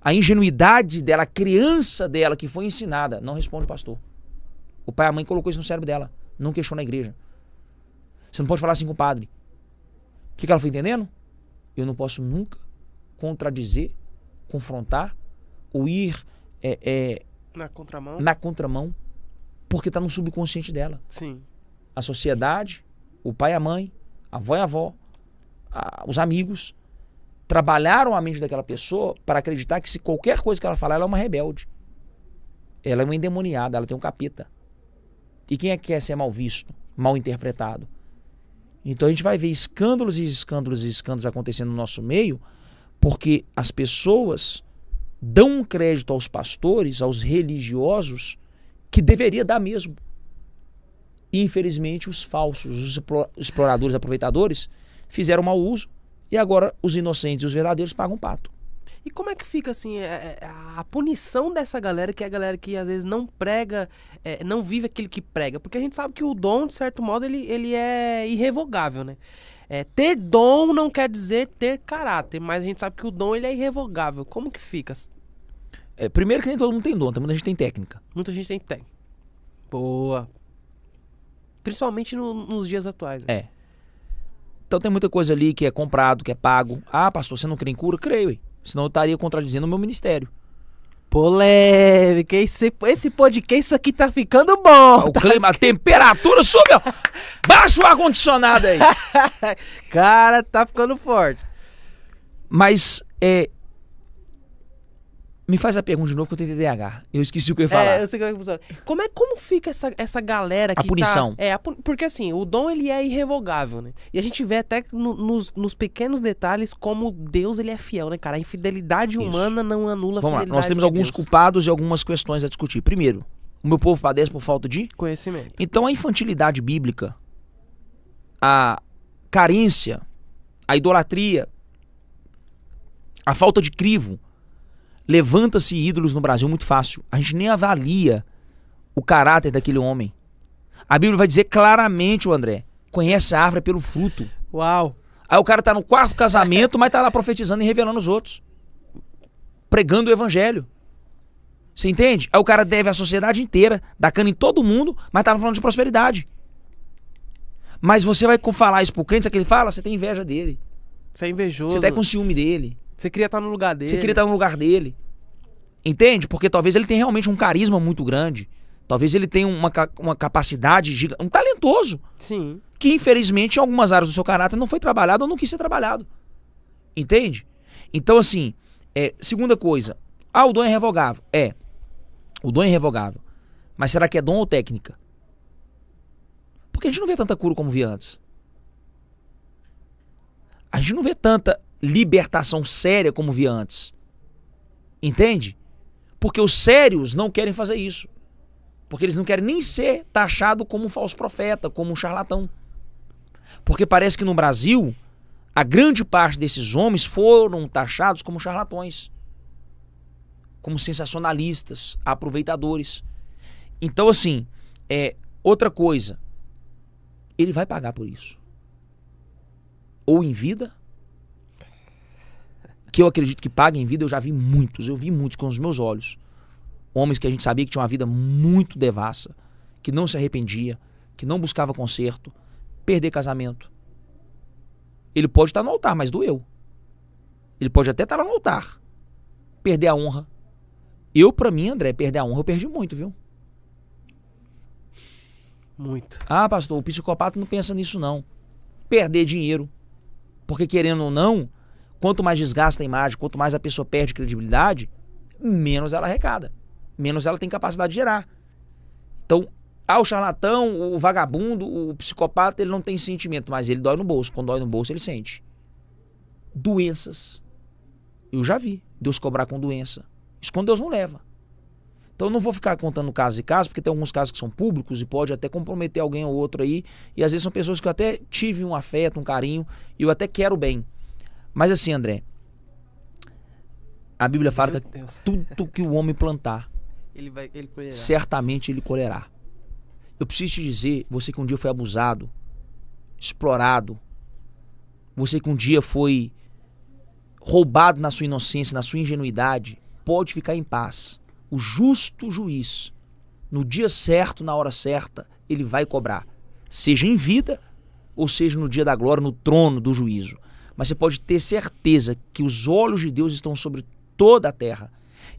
a ingenuidade dela, a criança dela que foi ensinada, não responde o pastor. O pai e a mãe colocou isso no cérebro dela. Não questiona a igreja. Você não pode falar assim com o padre. O que ela foi entendendo? Eu não posso nunca contradizer, confrontar ou ir na contramão. Porque está no subconsciente dela. Sim. A sociedade, o pai e a mãe, a avó e a avó, os amigos, trabalharam a mente daquela pessoa para acreditar que se qualquer coisa que ela falar, ela é uma rebelde. Ela é uma endemoniada, ela tem um capeta. E quem é que quer ser mal visto, mal interpretado? Então a gente vai ver escândalos e escândalos e escândalos acontecendo no nosso meio, porque as pessoas dão um crédito aos pastores, aos religiosos, que deveria dar mesmo. E, infelizmente, os falsos, os exploradores, aproveitadores, fizeram mau uso e agora os inocentes e os verdadeiros pagam pato. E como é que fica, assim, a punição dessa galera, que é a galera que, às vezes, não prega, não vive aquilo que prega? Porque a gente sabe que o dom, de certo modo, ele é irrevogável, né? Ter dom não quer dizer ter caráter, mas a gente sabe que o dom, ele é irrevogável. Como que fica? Primeiro que nem todo mundo tem dom, muita gente tem técnica. Muita gente tem. Boa. Principalmente nos dias atuais. Né? Então tem muita coisa ali que é comprado, que é pago. Ah, pastor, você não crê em cura? Creio. Senão eu estaria contradizendo o meu ministério. Polêmica. Esse podcast, isso aqui tá ficando bom. O clima, a temperatura subiu. Baixa o ar-condicionado aí. Cara, tá ficando forte. Mas, Me faz a pergunta de novo que eu tenho TDAH. Eu esqueci o que eu ia falar. Eu sei como é que funciona. Como fica essa galera que A punição. Porque assim, o dom ele é irrevogável, né? E a gente vê até nos pequenos detalhes como Deus ele é fiel, né, cara? A infidelidade humana não anula a Vamos lá, fidelidade nós temos de alguns Deus. culpados e algumas questões a discutir. Primeiro, o meu povo padece por falta de Conhecimento. Então a infantilidade bíblica, a carência, a idolatria, a falta de crivo, levanta-se ídolos no Brasil muito fácil. A gente nem avalia o caráter daquele homem. A Bíblia vai dizer claramente, o André, conhece a árvore pelo fruto. Uau! Aí o cara tá no quarto casamento, mas tá lá profetizando e revelando os outros. Pregando o evangelho. Você entende? Aí o cara deve à sociedade inteira, dá cana em todo mundo, mas tá falando de prosperidade. Mas você vai falar isso pro crente, sabe o que ele fala? Você tem inveja dele. Você é invejoso. Você tá com ciúme dele. Você queria estar no lugar dele. Você queria estar no lugar dele. Entende? Porque talvez ele tenha realmente um carisma muito grande. Talvez ele tenha uma capacidade gigante, um talentoso. Sim. Que infelizmente em algumas áreas do seu caráter não foi trabalhado ou não quis ser trabalhado. Entende? Então assim, segunda coisa. O dom é irrevogável. O dom é irrevogável. Mas será que é dom ou técnica? Porque a gente não vê tanta cura como via antes. A gente não vê tanta libertação séria como via antes. Entende? Porque os sérios não querem fazer isso. Porque eles não querem nem ser taxado como um falso profeta, como um charlatão. Porque parece que no Brasil, a grande parte desses homens foram taxados como charlatões. Como sensacionalistas, aproveitadores. Então assim, outra coisa, ele vai pagar por isso. Ou em vida, que eu acredito que paga em vida, eu vi muitos com os meus olhos. Homens que a gente sabia que tinham uma vida muito devassa, que não se arrependia, que não buscava conserto, perder casamento. Ele pode estar no altar, mas doeu. Ele pode até estar lá no altar, perder a honra. Pra mim, André, perder a honra eu perdi muito, viu? Muito. Pastor, o psicopata não pensa nisso não. Perder dinheiro. Porque querendo ou não, quanto mais desgasta a imagem, quanto mais a pessoa perde credibilidade, menos ela arrecada. Menos ela tem capacidade de gerar. Então, o charlatão, o vagabundo, o psicopata, ele não tem sentimento, mas ele dói no bolso. Quando dói no bolso, ele sente. Doenças. Eu já vi Deus cobrar com doença. Isso quando Deus não leva. Então eu não vou ficar contando casos e casos, porque tem alguns casos que são públicos e pode até comprometer alguém ou outro aí. E às vezes são pessoas que eu até tive um afeto, um carinho, e eu até quero bem. Mas assim, André, a Bíblia fala que tudo que o homem plantar, ele colherá. Certamente ele colherá. Eu preciso te dizer, você que um dia foi abusado, explorado, você que um dia foi roubado na sua inocência, na sua ingenuidade, pode ficar em paz. O justo juiz, no dia certo, na hora certa, ele vai cobrar. Seja em vida, ou seja no dia da glória, no trono do juízo. Mas você pode ter certeza que os olhos de Deus estão sobre toda a terra.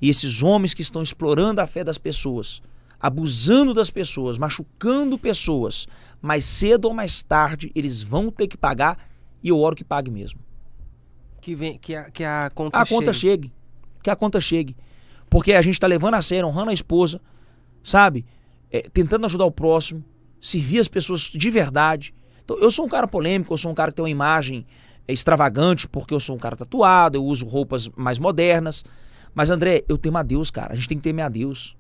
E esses homens que estão explorando a fé das pessoas, abusando das pessoas, machucando pessoas, mais cedo ou mais tarde, eles vão ter que pagar, e eu oro que pague mesmo. Que a conta chegue. Que a conta chegue. Porque a gente está levando a sério, honrando a esposa, sabe? Tentando ajudar o próximo, servir as pessoas de verdade. Então, eu sou um cara polêmico, eu sou um cara que tem uma imagem extravagante, porque eu sou um cara tatuado, eu uso roupas mais modernas. Mas, André, eu temo a Deus, cara. A gente tem que temer a Deus.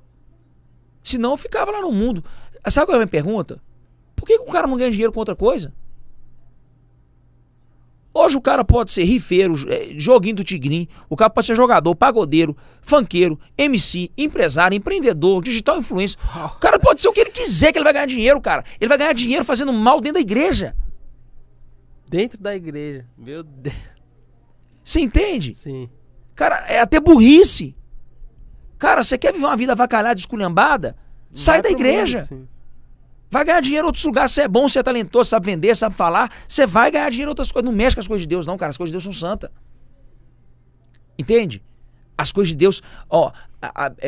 Senão eu ficava lá no mundo. Sabe qual é a minha pergunta? Por que o cara não ganha dinheiro com outra coisa? Hoje o cara pode ser rifeiro, joguinho do Tigrinho, o cara pode ser jogador, pagodeiro, funkeiro, MC, empresário, empreendedor, digital influencer. O cara pode ser o que ele quiser que ele vai ganhar dinheiro, cara. Ele vai ganhar dinheiro fazendo mal dentro da igreja. Dentro da igreja. Meu Deus. Você entende? Sim. Cara, é até burrice. Cara, você quer viver uma vida avacalhada, esculhambada? Sai da igreja. Mundo, vai ganhar dinheiro em outros lugares. Você é bom, você é talentoso, sabe vender, sabe falar. Você vai ganhar dinheiro em outras coisas. Não mexe com as coisas de Deus, não, cara. As coisas de Deus são santas. Entende? As coisas de Deus...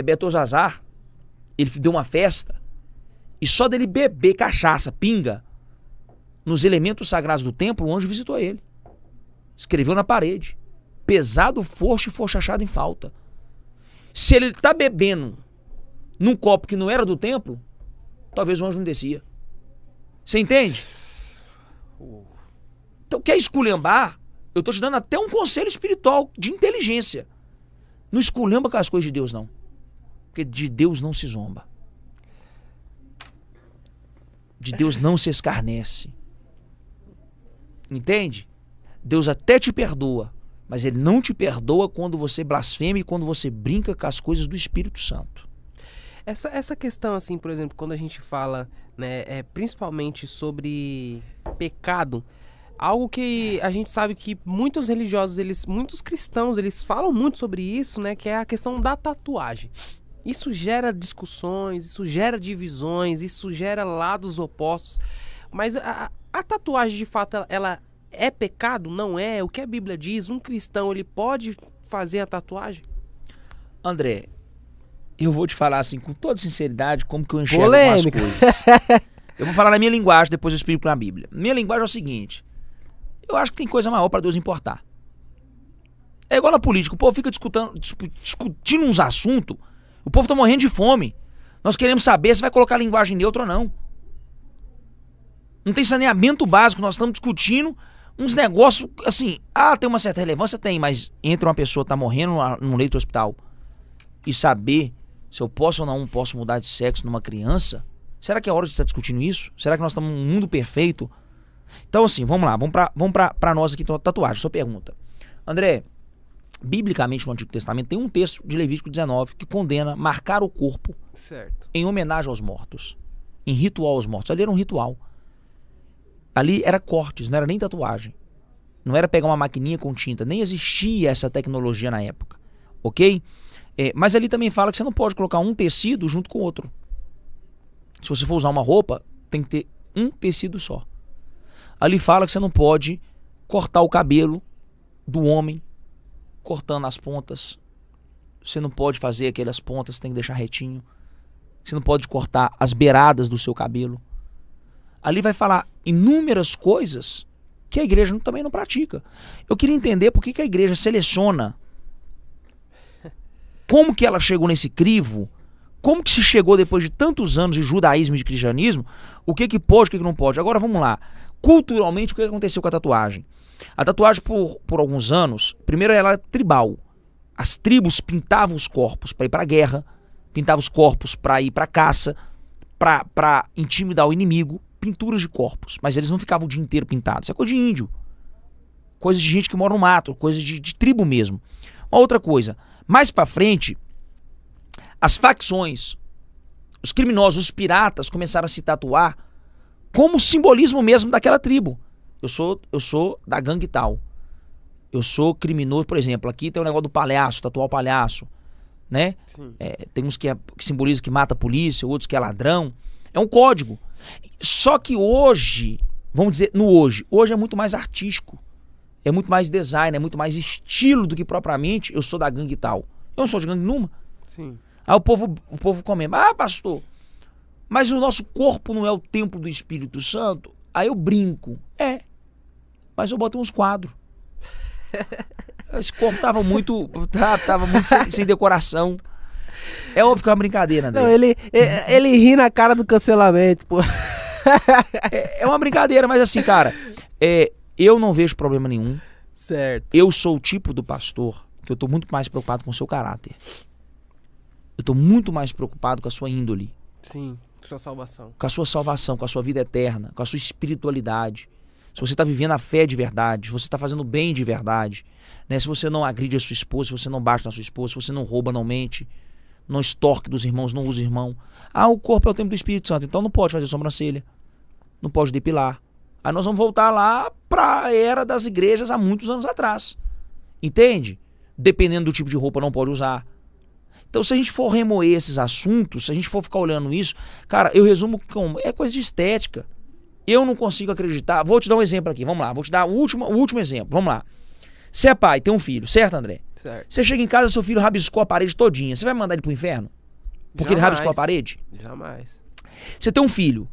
Betosazar, ele deu uma festa e só dele beber cachaça, pinga, nos elementos sagrados do templo, o anjo visitou ele. Escreveu na parede. Pesado foste e foste achado em falta. Se ele tá bebendo num copo que não era do templo, talvez o anjo não descia. Você entende? Então, quer esculhambar? Eu tô te dando até um conselho espiritual de inteligência. Não esculhamba com as coisas de Deus, não. Porque de Deus não se zomba. De Deus não se escarnece. Entende? Deus até te perdoa, mas Ele não te perdoa quando você blasfema e quando você brinca com as coisas do Espírito Santo. Essa questão, assim, por exemplo, quando a gente fala, né, principalmente sobre pecado, algo que a gente sabe que muitos religiosos, muitos cristãos, eles falam muito sobre isso, né, que é a questão da tatuagem. Isso gera discussões, isso gera divisões, isso gera lados opostos. Mas a tatuagem, de fato, ela é pecado? Não é? O que a Bíblia diz? Um cristão, ele pode fazer a tatuagem? André, eu vou te falar assim, com toda sinceridade, como que eu enxergo as coisas. Eu vou falar na minha linguagem, depois eu explico na Bíblia. Minha linguagem é o seguinte: eu acho que tem coisa maior para Deus importar. É igual na política, o povo fica discutindo uns assuntos, o povo tá morrendo de fome. Nós queremos saber se vai colocar linguagem neutra ou não. Não tem saneamento básico, nós estamos discutindo uns negócios assim, tem uma certa relevância? Tem, mas entre uma pessoa que tá morrendo num leito de hospital e saber se eu posso ou não posso mudar de sexo numa criança, será que é hora de estar discutindo isso? Será que nós estamos num mundo perfeito? Então assim, vamos lá, vamos pra nós aqui, tatuagem, sua pergunta. André, biblicamente no Antigo Testamento tem um texto de Levítico 19 que condena marcar o corpo, certo, em homenagem aos mortos, em ritual aos mortos. Ali era um ritual. Ali era cortes, não era nem tatuagem. Não era pegar uma maquininha com tinta, nem existia essa tecnologia na época, ok? Mas ali também fala que você não pode colocar um tecido junto com o outro. Se você for usar uma roupa, tem que ter um tecido só. Ali fala que você não pode cortar o cabelo do homem cortando as pontas. Você não pode fazer aquelas pontas, tem que deixar retinho. Você não pode cortar as beiradas do seu cabelo. Ali vai falar inúmeras coisas que a igreja também não pratica. Eu queria entender por que a igreja seleciona. Como que ela chegou nesse crivo? Como que se chegou depois de tantos anos de judaísmo e de cristianismo? O que pode, o que não pode? Agora vamos lá. Culturalmente, o que aconteceu com a tatuagem? A tatuagem, por alguns anos, primeiro ela era tribal. As tribos pintavam os corpos para ir para a guerra, pintavam os corpos para ir para a caça, para intimidar o inimigo, pinturas de corpos. Mas eles não ficavam o dia inteiro pintados. Isso é coisa de índio. Coisa de gente que mora no mato, coisa de tribo mesmo. Uma outra coisa, mais para frente, as facções, os criminosos, os piratas começaram a se tatuar como simbolismo mesmo daquela tribo. Eu sou da gangue tal. Eu sou criminoso, por exemplo, aqui tem o negócio do palhaço, tatuar o palhaço, né? Tem uns que simbolizam que mata a polícia, outros que é ladrão. É um código. Só que hoje, vamos dizer, hoje é muito mais artístico. É muito mais design, é muito mais estilo do que propriamente eu sou da gangue tal. Eu não sou de gangue nenhuma. Sim. Aí o povo comenta, pastor, mas o nosso corpo não é o templo do Espírito Santo? Aí eu brinco, mas eu botei uns quadros. Esse corpo tava muito sem decoração. É óbvio que é uma brincadeira, André. Não, ele ri na cara do cancelamento, pô. É uma brincadeira, mas assim, cara, eu não vejo problema nenhum. Certo. Eu sou o tipo do pastor que eu tô muito mais preocupado com o seu caráter. Eu tô muito mais preocupado com a sua índole. Sim, sua salvação. Com a sua salvação, com a sua vida eterna, com a sua espiritualidade. Se você está vivendo a fé de verdade, se você está fazendo bem de verdade, né? Se você não agride a sua esposa, se você não bate na sua esposa, se você não rouba, não mente, não extorque dos irmãos, não usa irmão. O corpo é o templo do Espírito Santo, então não pode fazer sobrancelha, não pode depilar. Aí nós vamos voltar lá para a era das igrejas há muitos anos atrás. Entende? Dependendo do tipo de roupa, não pode usar. Então, se a gente for remoer esses assuntos, se a gente for ficar olhando isso, cara, eu resumo como é coisa de estética. Eu não consigo acreditar. Vou te dar um exemplo aqui, vamos lá. Vou te dar o último exemplo, vamos lá. Você é pai, tem um filho, certo, André? Certo. Você chega em casa, seu filho rabiscou a parede todinha. Você vai mandar ele pro inferno? Porque ele rabiscou a parede? Jamais. Você tem um filho.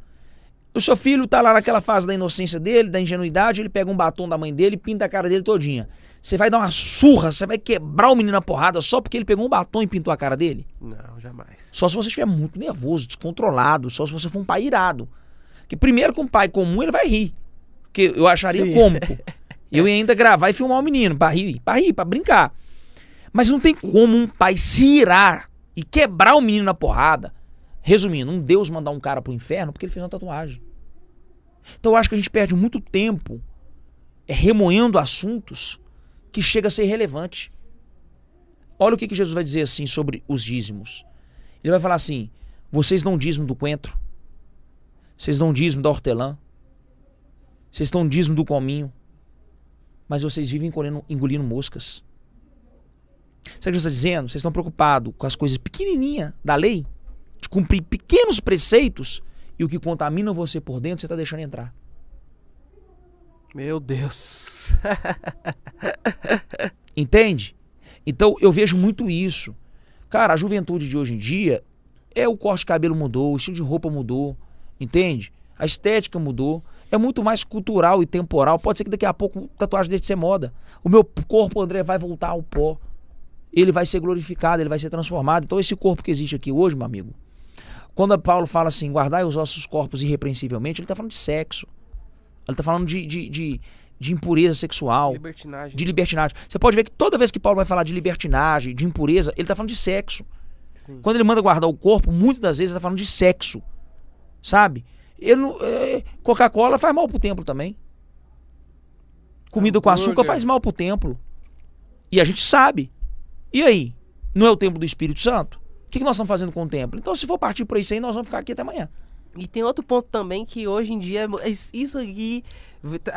O seu filho tá lá naquela fase da inocência dele, da ingenuidade, ele pega um batom da mãe dele e pinta a cara dele todinha. Você vai dar uma surra, você vai quebrar o menino na porrada só porque ele pegou um batom e pintou a cara dele? Não, jamais. Só se você estiver muito nervoso, descontrolado, só se você for um pai irado. Porque primeiro com um pai comum ele vai rir. Porque eu acharia cômico. Eu ia ainda gravar e filmar o menino, pra rir, pra brincar. Mas não tem como um pai se irar e quebrar o menino na porrada. Resumindo, um Deus mandar um cara pro inferno porque ele fez uma tatuagem. Então eu acho que a gente perde muito tempo remoendo assuntos que chega a ser irrelevante. Olha o que Jesus vai dizer assim sobre os dízimos. Ele vai falar assim: vocês dão dízimo do coentro, vocês dão dízimo da hortelã, vocês dão dízimo do cominho, mas vocês vivem engolindo moscas. Sabe o que Jesus está dizendo? Vocês estão preocupados com as coisas pequenininhas da lei, de cumprir pequenos preceitos, e o que contamina você por dentro você está deixando entrar. Meu Deus. Entende? Então eu vejo muito isso. Cara, a juventude de hoje em dia, o corte de cabelo mudou, o estilo de roupa mudou, entende? A estética mudou, é muito mais cultural e temporal. Pode ser que daqui a pouco tatuagem deixe de ser moda. O meu corpo, André, vai voltar ao pó. Ele vai ser glorificado, ele vai ser transformado. Então esse corpo que existe aqui hoje, meu amigo, quando Paulo fala assim, guardai os vossos corpos irrepreensivelmente, ele está falando de sexo. Ele está falando de impureza sexual, de libertinagem. Você pode ver que toda vez que Paulo vai falar de libertinagem, de impureza, ele está falando de sexo. Sim. Quando ele manda guardar o corpo, muitas das vezes ele está falando de sexo. Sabe? Coca-Cola faz mal pro templo também. Comida com açúcar faz mal pro templo. E a gente sabe. E aí? Não é o templo do Espírito Santo? O que nós estamos fazendo com o templo? Então, se for partir por isso aí, nós vamos ficar aqui até amanhã. E tem outro ponto também que hoje em dia, isso aqui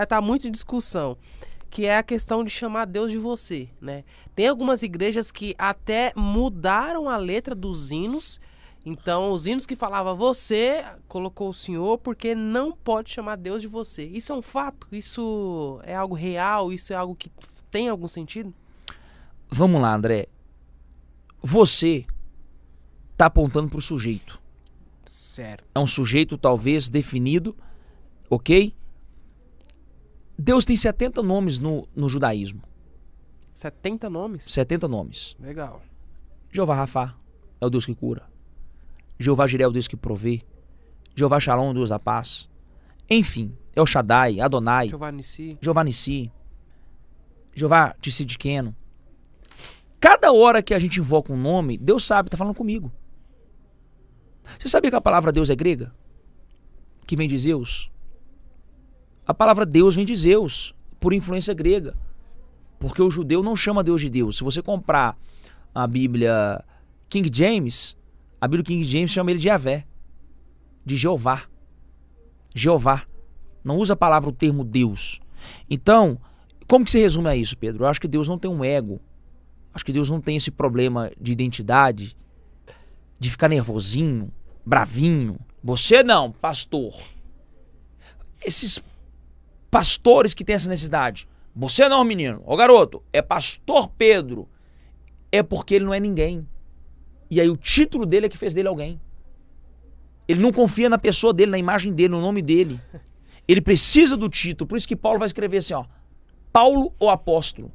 tá muito em discussão, que é a questão de chamar Deus de você, né? Tem algumas igrejas que até mudaram a letra dos hinos. Então, os hinos que falavam você, colocou o Senhor, porque não pode chamar Deus de você. Isso é um fato? Isso é algo real? Isso é algo que tem algum sentido? Vamos lá, André. Você tá apontando pro sujeito. Certo. É um sujeito talvez definido, ok? Deus tem 70 nomes no judaísmo. 70 nomes? 70 nomes. Legal. Jeová Rafá é o Deus que cura. Jeová Jireh é o Deus que provê. Jeová Shalom é o Deus da paz. Enfim, El Shaddai, Adonai, Jeová Nissi, Jeová Tsidkenu. Cada hora que a gente invoca um nome, Deus sabe, está falando comigo. Você sabia que a palavra Deus é grega? Que vem de Zeus? A palavra Deus vem de Zeus, por influência grega. Porque o judeu não chama Deus de Deus. Se você comprar a Bíblia King James, a Bíblia King James chama ele de Yahvé, de Jeová. Jeová. Não usa a palavra, o termo Deus. Então, como que se resume a isso, Pedro? Eu acho que Deus não tem um ego. Acho que Deus não tem esse problema de identidade, de ficar nervosinho, bravinho. Você não, pastor. Esses pastores que têm essa necessidade. Você não, menino. Ô, garoto, é pastor Pedro. É porque ele não é ninguém. E aí o título dele é que fez dele alguém. Ele não confia na pessoa dele, na imagem dele, no nome dele. Ele precisa do título. Por isso que Paulo vai escrever assim, ó. Paulo ou apóstolo.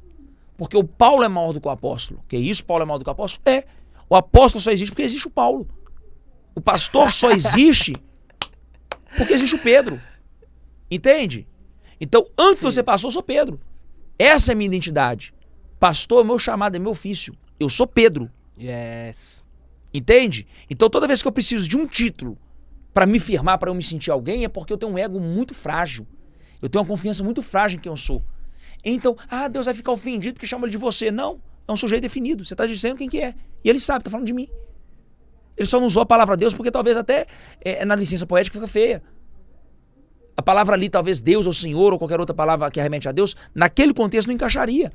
Porque o Paulo é maior do que o apóstolo. Que isso, Paulo é maior do que o apóstolo? É. O apóstolo só existe porque existe o Paulo. O pastor só existe porque existe o Pedro. Entende? Então, antes de você pastor, eu sou Pedro. Essa é a minha identidade. Pastor é meu chamado, é meu ofício. Eu sou Pedro. Yes. Entende? Então, toda vez que eu preciso de um título para me firmar, para eu me sentir alguém, é porque eu tenho um ego muito frágil. Eu tenho uma confiança muito frágil em quem eu sou. Então, Deus vai ficar ofendido porque chama ele de você. Não, é um sujeito definido. Você está dizendo quem que é. E ele sabe, está falando de mim. Ele só não usou a palavra Deus porque talvez até na licença poética fica feia. A palavra ali, talvez Deus ou Senhor ou qualquer outra palavra que arremete a Deus, naquele contexto não encaixaria.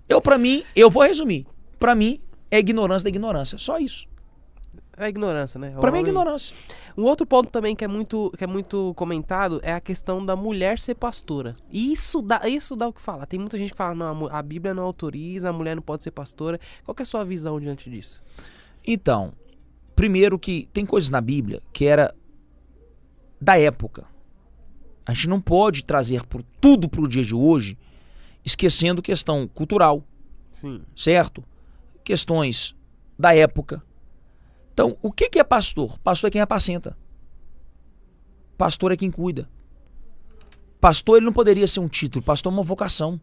Eu vou resumir. Para mim, é ignorância da ignorância. Só isso. É ignorância, né? Para mim é ignorância. Um outro ponto também que é muito comentado é a questão da mulher ser pastora. E isso dá o que falar. Tem muita gente que fala, não, a Bíblia não autoriza, a mulher não pode ser pastora. Qual que é a sua visão diante disso? Então, primeiro que tem coisas na Bíblia que era da época. A gente não pode trazer tudo para o dia de hoje, esquecendo questão cultural, Sim. certo? Questões da época. Então, o que é pastor? Pastor é quem apacenta. Pastor é quem cuida. Pastor, ele não poderia ser um título. Pastor é uma vocação.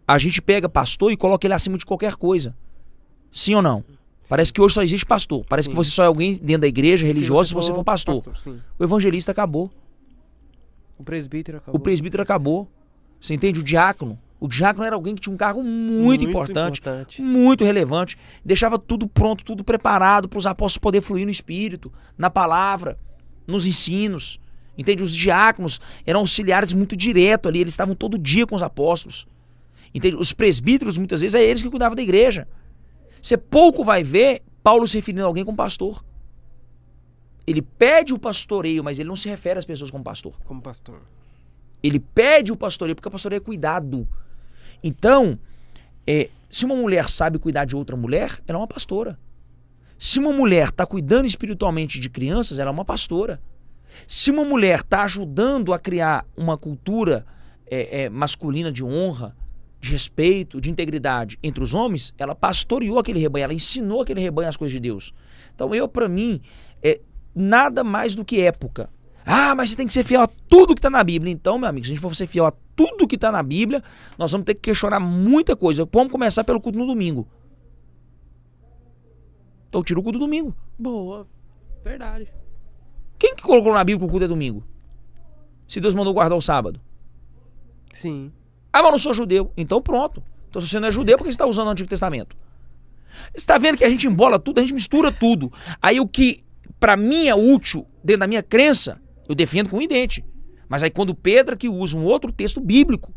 A gente pega pastor e coloca ele acima de qualquer coisa. Sim ou não? Parece que hoje só existe pastor. Parece Sim. que você só é alguém dentro da igreja religiosa se você for pastor. Sim. O evangelista acabou. O presbítero acabou. O presbítero acabou. Você entende? O diácono. O diácono era alguém que tinha um cargo muito importante, muito relevante. Deixava tudo pronto, tudo preparado para os apóstolos poderem fluir no Espírito, na palavra, nos ensinos. Entende? Os diáconos eram auxiliares muito direto ali. Eles estavam todo dia com os apóstolos. Entende? Os presbíteros, muitas vezes, é eles que cuidavam da igreja. Você pouco vai ver Paulo se referindo a alguém como pastor. Ele pede o pastoreio, mas ele não se refere às pessoas como pastor. Como pastor. Ele pede o pastoreio, porque o pastoreio é cuidado. Então, se uma mulher sabe cuidar de outra mulher, ela é uma pastora. Se uma mulher está cuidando espiritualmente de crianças, ela é uma pastora. Se uma mulher está ajudando a criar uma cultura masculina de honra, de respeito, de integridade entre os homens, ela pastoreou aquele rebanho, ela ensinou aquele rebanho as coisas de Deus. Então para mim, nada mais do que época. Ah, mas você tem que ser fiel a tudo que está na Bíblia. Então, meu amigo, se a gente for ser fiel a tudo que está na Bíblia, nós vamos ter que questionar muita coisa. Vamos começar pelo culto no domingo. Então tira o culto do domingo. Boa. Verdade. Quem que colocou na Bíblia que o culto é domingo? Se Deus mandou guardar o sábado. Sim. Ah, mas eu não sou judeu. Então pronto. Então se você não é judeu, por que você está usando o Antigo Testamento? Você está vendo que a gente embola tudo, a gente mistura tudo. Aí o que para mim é útil dentro da minha crença, eu defendo com o idente. Mas aí quando Pedro que usa um outro texto bíblico,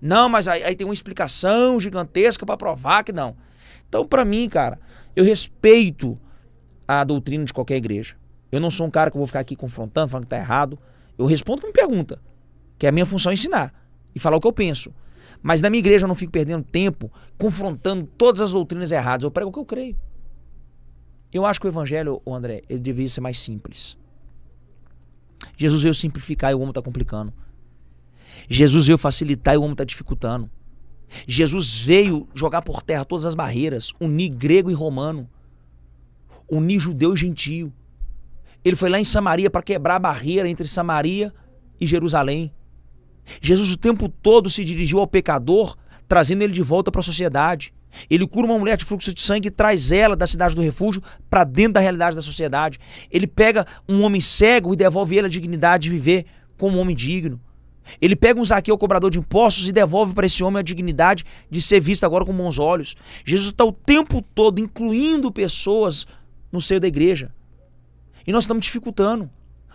não, mas aí tem uma explicação gigantesca para provar que não. Então para mim, cara, eu respeito a doutrina de qualquer igreja. Eu não sou um cara que vou ficar aqui confrontando, falando que tá errado. Eu respondo quem me pergunta, que é a minha função ensinar e falar o que eu penso. Mas na minha igreja eu não fico perdendo tempo confrontando todas as doutrinas erradas. Eu prego o que eu creio. Eu acho que o evangelho, André, ele deveria ser mais simples. Jesus veio simplificar e o homem está complicando. Jesus veio facilitar e o homem está dificultando. Jesus veio jogar por terra todas as barreiras, unir grego e romano, unir judeu e gentio. Ele foi lá em Samaria para quebrar a barreira entre Samaria e Jerusalém. Jesus o tempo todo se dirigiu ao pecador, trazendo ele de volta para a sociedade. Ele cura uma mulher de fluxo de sangue e traz ela da cidade do refúgio para dentro da realidade da sociedade. Ele pega um homem cego e devolve ele a dignidade de viver como um homem digno. Ele pega um Zaqueu, cobrador de impostos, e devolve para esse homem a dignidade de ser visto agora com bons olhos. Jesus está o tempo todo incluindo pessoas no seio da igreja. E nós estamos dificultando.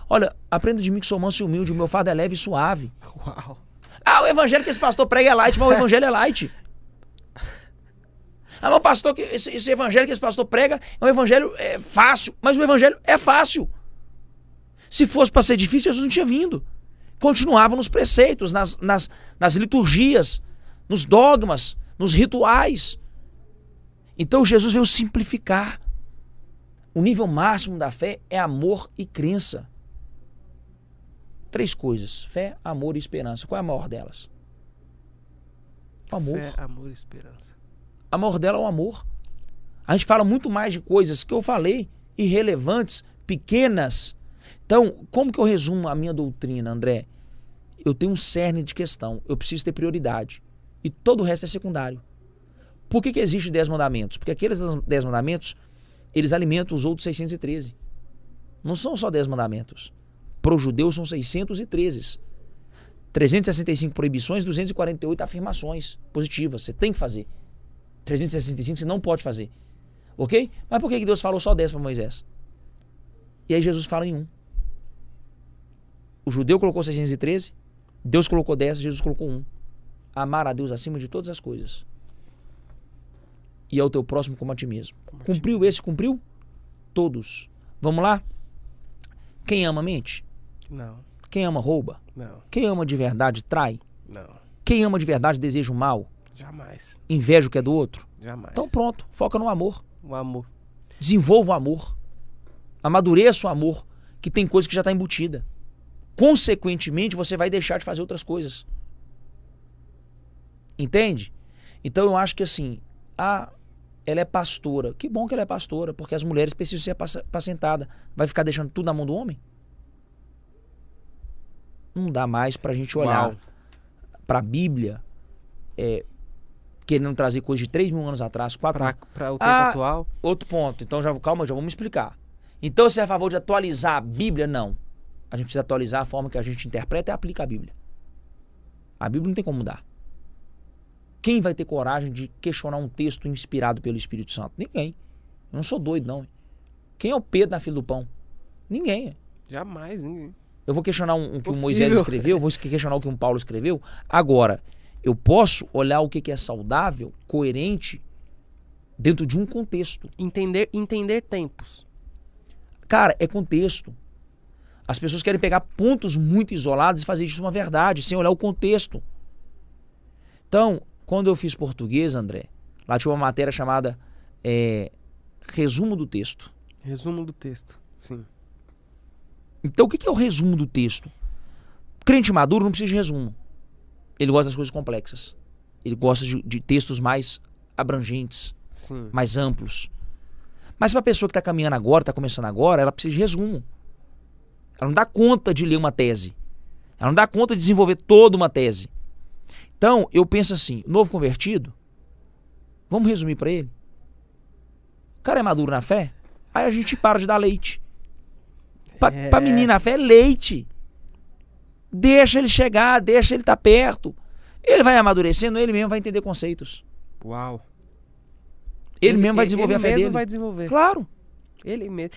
Olha, aprenda de mim que sou manso e humilde, o meu fardo é leve e suave. Uau. Ah, o evangelho que esse pastor prega é light, mas o evangelho é light. Ah, mas o pastor, esse evangelho que esse pastor prega é um evangelho fácil, mas o evangelho é fácil. Se fosse para ser difícil, Jesus não tinha vindo. Continuava nos preceitos, nas liturgias, nos dogmas, nos rituais. Então Jesus veio simplificar. O nível máximo da fé é amor e crença. 3 coisas: fé, amor e esperança. Qual é a maior delas? O amor. Fé, amor e esperança. A maior dela é o amor. A gente fala muito mais de coisas que eu falei, irrelevantes, pequenas. Então, como que eu resumo a minha doutrina, André? Eu tenho um cerne de questão. Eu preciso ter prioridade. E todo o resto é secundário. Por que existe 10 mandamentos? Porque aqueles 10 mandamentos, eles alimentam os outros 613. Não são só 10 mandamentos. Para o judeu são 613. 365 proibições, 248 afirmações positivas. Você tem que fazer. 365 você não pode fazer. Ok? Mas por que Deus falou só 10 para Moisés? E aí Jesus fala em 1. O judeu colocou 613, Deus colocou 10, Jesus colocou 1. Amar a Deus acima de todas as coisas. E ao teu próximo como a ti mesmo. Cumpriu esse? Cumpriu? Todos. Vamos lá? Quem ama mente? Não. Quem ama rouba? Não. Quem ama de verdade trai? Não. Quem ama de verdade deseja o mal? Jamais. Inveja o que é do outro? Jamais. Então pronto, foca no amor. O amor. Desenvolva o amor. Amadureça o amor. que tem coisa que já está embutida. Consequentemente, você vai deixar de fazer outras coisas. Entende? Então eu acho que assim, ela é pastora. Que bom que ela é pastora, porque as mulheres precisam ser apacentadas. Vai ficar deixando tudo na mão do homem? Não dá mais pra gente olhar pra Bíblia, querendo trazer coisa de 3.000 anos atrás, 4.000. Pra o tempo atual. Outro ponto. Então, calma, já vamos explicar. Então, você é a favor de atualizar a Bíblia? Não. A gente precisa atualizar a forma que a gente interpreta e aplica a Bíblia. A Bíblia não tem como mudar. Quem vai ter coragem de questionar um texto inspirado pelo Espírito Santo? Ninguém. Eu não sou doido, não. Quem é o Pedro na fila do pão? Ninguém. Jamais, ninguém. Eu vou questionar o que o Moisés escreveu, vou questionar o que um Paulo escreveu. Agora, eu posso olhar o que é saudável, coerente, dentro de um contexto. Entender tempos. Cara, é contexto. As pessoas querem pegar pontos muito isolados e fazer disso uma verdade, sem olhar o contexto. Então, quando eu fiz português, André, lá tinha uma matéria chamada resumo do texto. Resumo do texto, sim. Então, o que é o resumo do texto? Crente maduro não precisa de resumo. Ele gosta das coisas complexas. Ele gosta de textos mais abrangentes, sim, mais amplos. Mas para a pessoa que está caminhando agora, está começando agora, ela precisa de resumo. Ela não dá conta de ler uma tese. Ela não dá conta de desenvolver toda uma tese. Então, eu penso assim, novo convertido, vamos resumir para ele? O cara é maduro na fé? Aí a gente para de dar leite. Pra menina na fé é leite. Deixa ele chegar, deixa ele estar perto. Ele vai amadurecendo, ele mesmo vai entender conceitos. Uau. Ele mesmo vai desenvolver a fé dele. Ele mesmo vai desenvolver. Claro. Ele mesmo.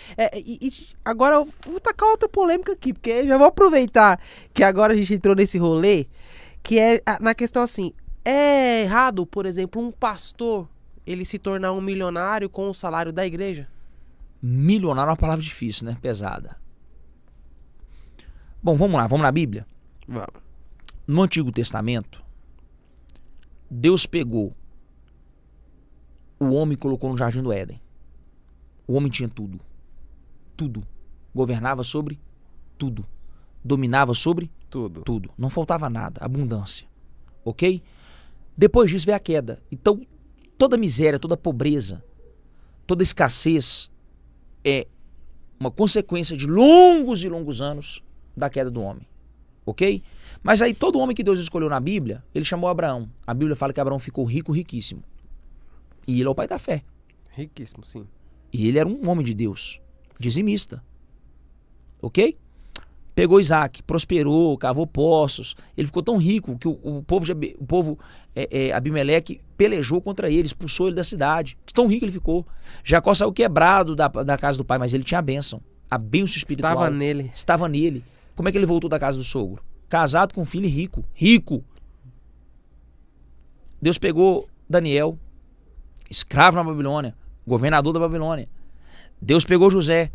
Agora eu vou tacar outra polêmica aqui, porque já vou aproveitar que agora a gente entrou nesse rolê, que é na questão assim, é errado, por exemplo, um pastor, ele se tornar um milionário com o salário da igreja? Milionário é uma palavra difícil, né? Pesada. Bom, vamos lá, vamos na Bíblia? Vamos. No Antigo Testamento, Deus pegou o homem e colocou no Jardim do Éden. O homem tinha tudo. Tudo. Governava sobre tudo. Dominava sobre tudo. Tudo. Não faltava nada. Abundância. Ok? Depois disso veio a queda. Então, toda miséria, toda pobreza, toda escassez é uma consequência de longos e longos anos da queda do homem. Ok? Mas aí todo homem que Deus escolheu na Bíblia, ele chamou Abraão. A Bíblia fala que Abraão ficou rico, riquíssimo. E ele é o pai da fé. Riquíssimo, sim. E ele era um homem de Deus, dizimista. Ok? Pegou Isaac, prosperou, cavou poços. Ele ficou tão rico que o povo Abimeleque pelejou contra ele, expulsou ele da cidade. Tão rico ele ficou. Jacó saiu quebrado da casa do pai, mas ele tinha a bênção. A bênção espiritual. Estava nele. Como é que ele voltou da casa do sogro? Casado com um filho rico. Rico. Deus pegou Daniel, escravo na Babilônia, governador da Babilônia. Deus pegou José,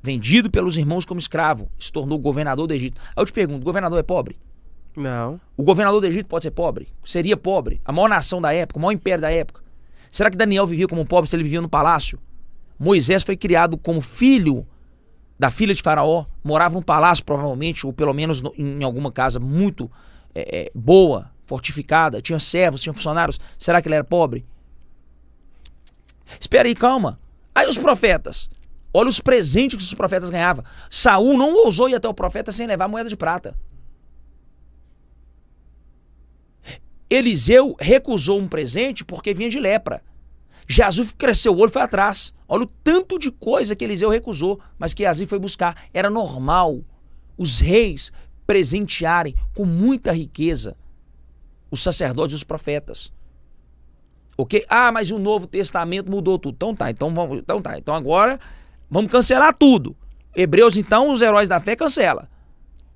vendido pelos irmãos como escravo, se tornou governador do Egito. Aí eu te pergunto, o governador é pobre? Não. O governador do Egito pode ser pobre? Seria pobre? A maior nação da época, o maior império da época. Será que Daniel vivia como pobre se ele vivia no palácio? Moisés foi criado como filho da filha de Faraó, morava num palácio provavelmente, ou pelo menos em alguma casa muito boa, fortificada, tinha servos, tinha funcionários. Será que ele era pobre? Espera aí, calma. Aí os profetas, olha os presentes que os profetas ganhavam. Saul não ousou ir até o profeta sem levar moeda de prata. Eliseu recusou um presente porque vinha de lepra. Jesus cresceu o olho e foi atrás. Olha o tanto de coisa que Eliseu recusou, mas que Geazi foi buscar. Era normal os reis presentearem com muita riqueza os sacerdotes e os profetas. Ok? Ah, mas o Novo Testamento mudou tudo. Então agora vamos cancelar tudo. Hebreus, então, os heróis da fé cancela.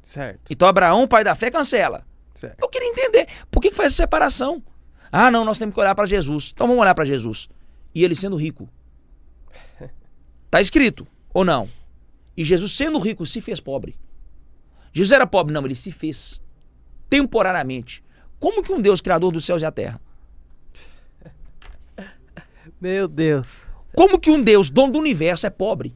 Certo. Então Abraão, pai da fé, cancela. Certo. Eu queria entender por que faz essa separação. Ah, não, nós temos que olhar para Jesus. Então vamos olhar para Jesus. E ele sendo rico. Tá escrito, ou não? E Jesus sendo rico se fez pobre. Jesus era pobre? Não, ele se fez. Temporariamente. Como que um Deus criador dos céus e a terra? Meu Deus. Como que um Deus dono do universo é pobre?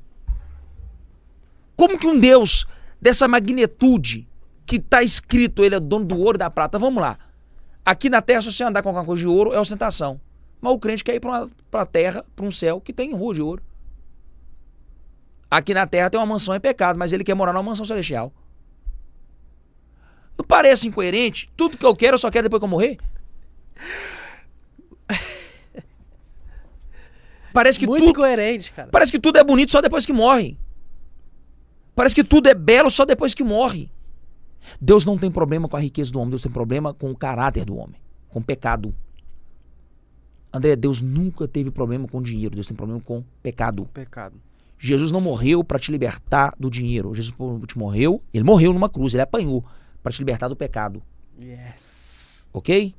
Como que um Deus dessa magnitude, que está escrito, ele é dono do ouro e da prata, vamos lá. Aqui na terra, se você andar com alguma coisa de ouro, é ostentação. Mas o crente quer ir para a terra, para um céu que tem rua de ouro. Aqui na terra tem uma mansão, é pecado, mas ele quer morar numa mansão celestial. Não parece incoerente? Tudo que eu quero, eu só quero depois que eu morrer? Parece que Muito incoerente, cara. Parece que tudo é bonito só depois que morre. Parece que tudo é belo só depois que morre. Deus não tem problema com a riqueza do homem, Deus tem problema com o caráter do homem, com o pecado. André, Deus nunca teve problema com dinheiro, Deus tem problema com pecado. Pecado. Jesus não morreu para te libertar do dinheiro. Jesus te morreu, ele morreu numa cruz, ele apanhou para te libertar do pecado. Yes. Ok?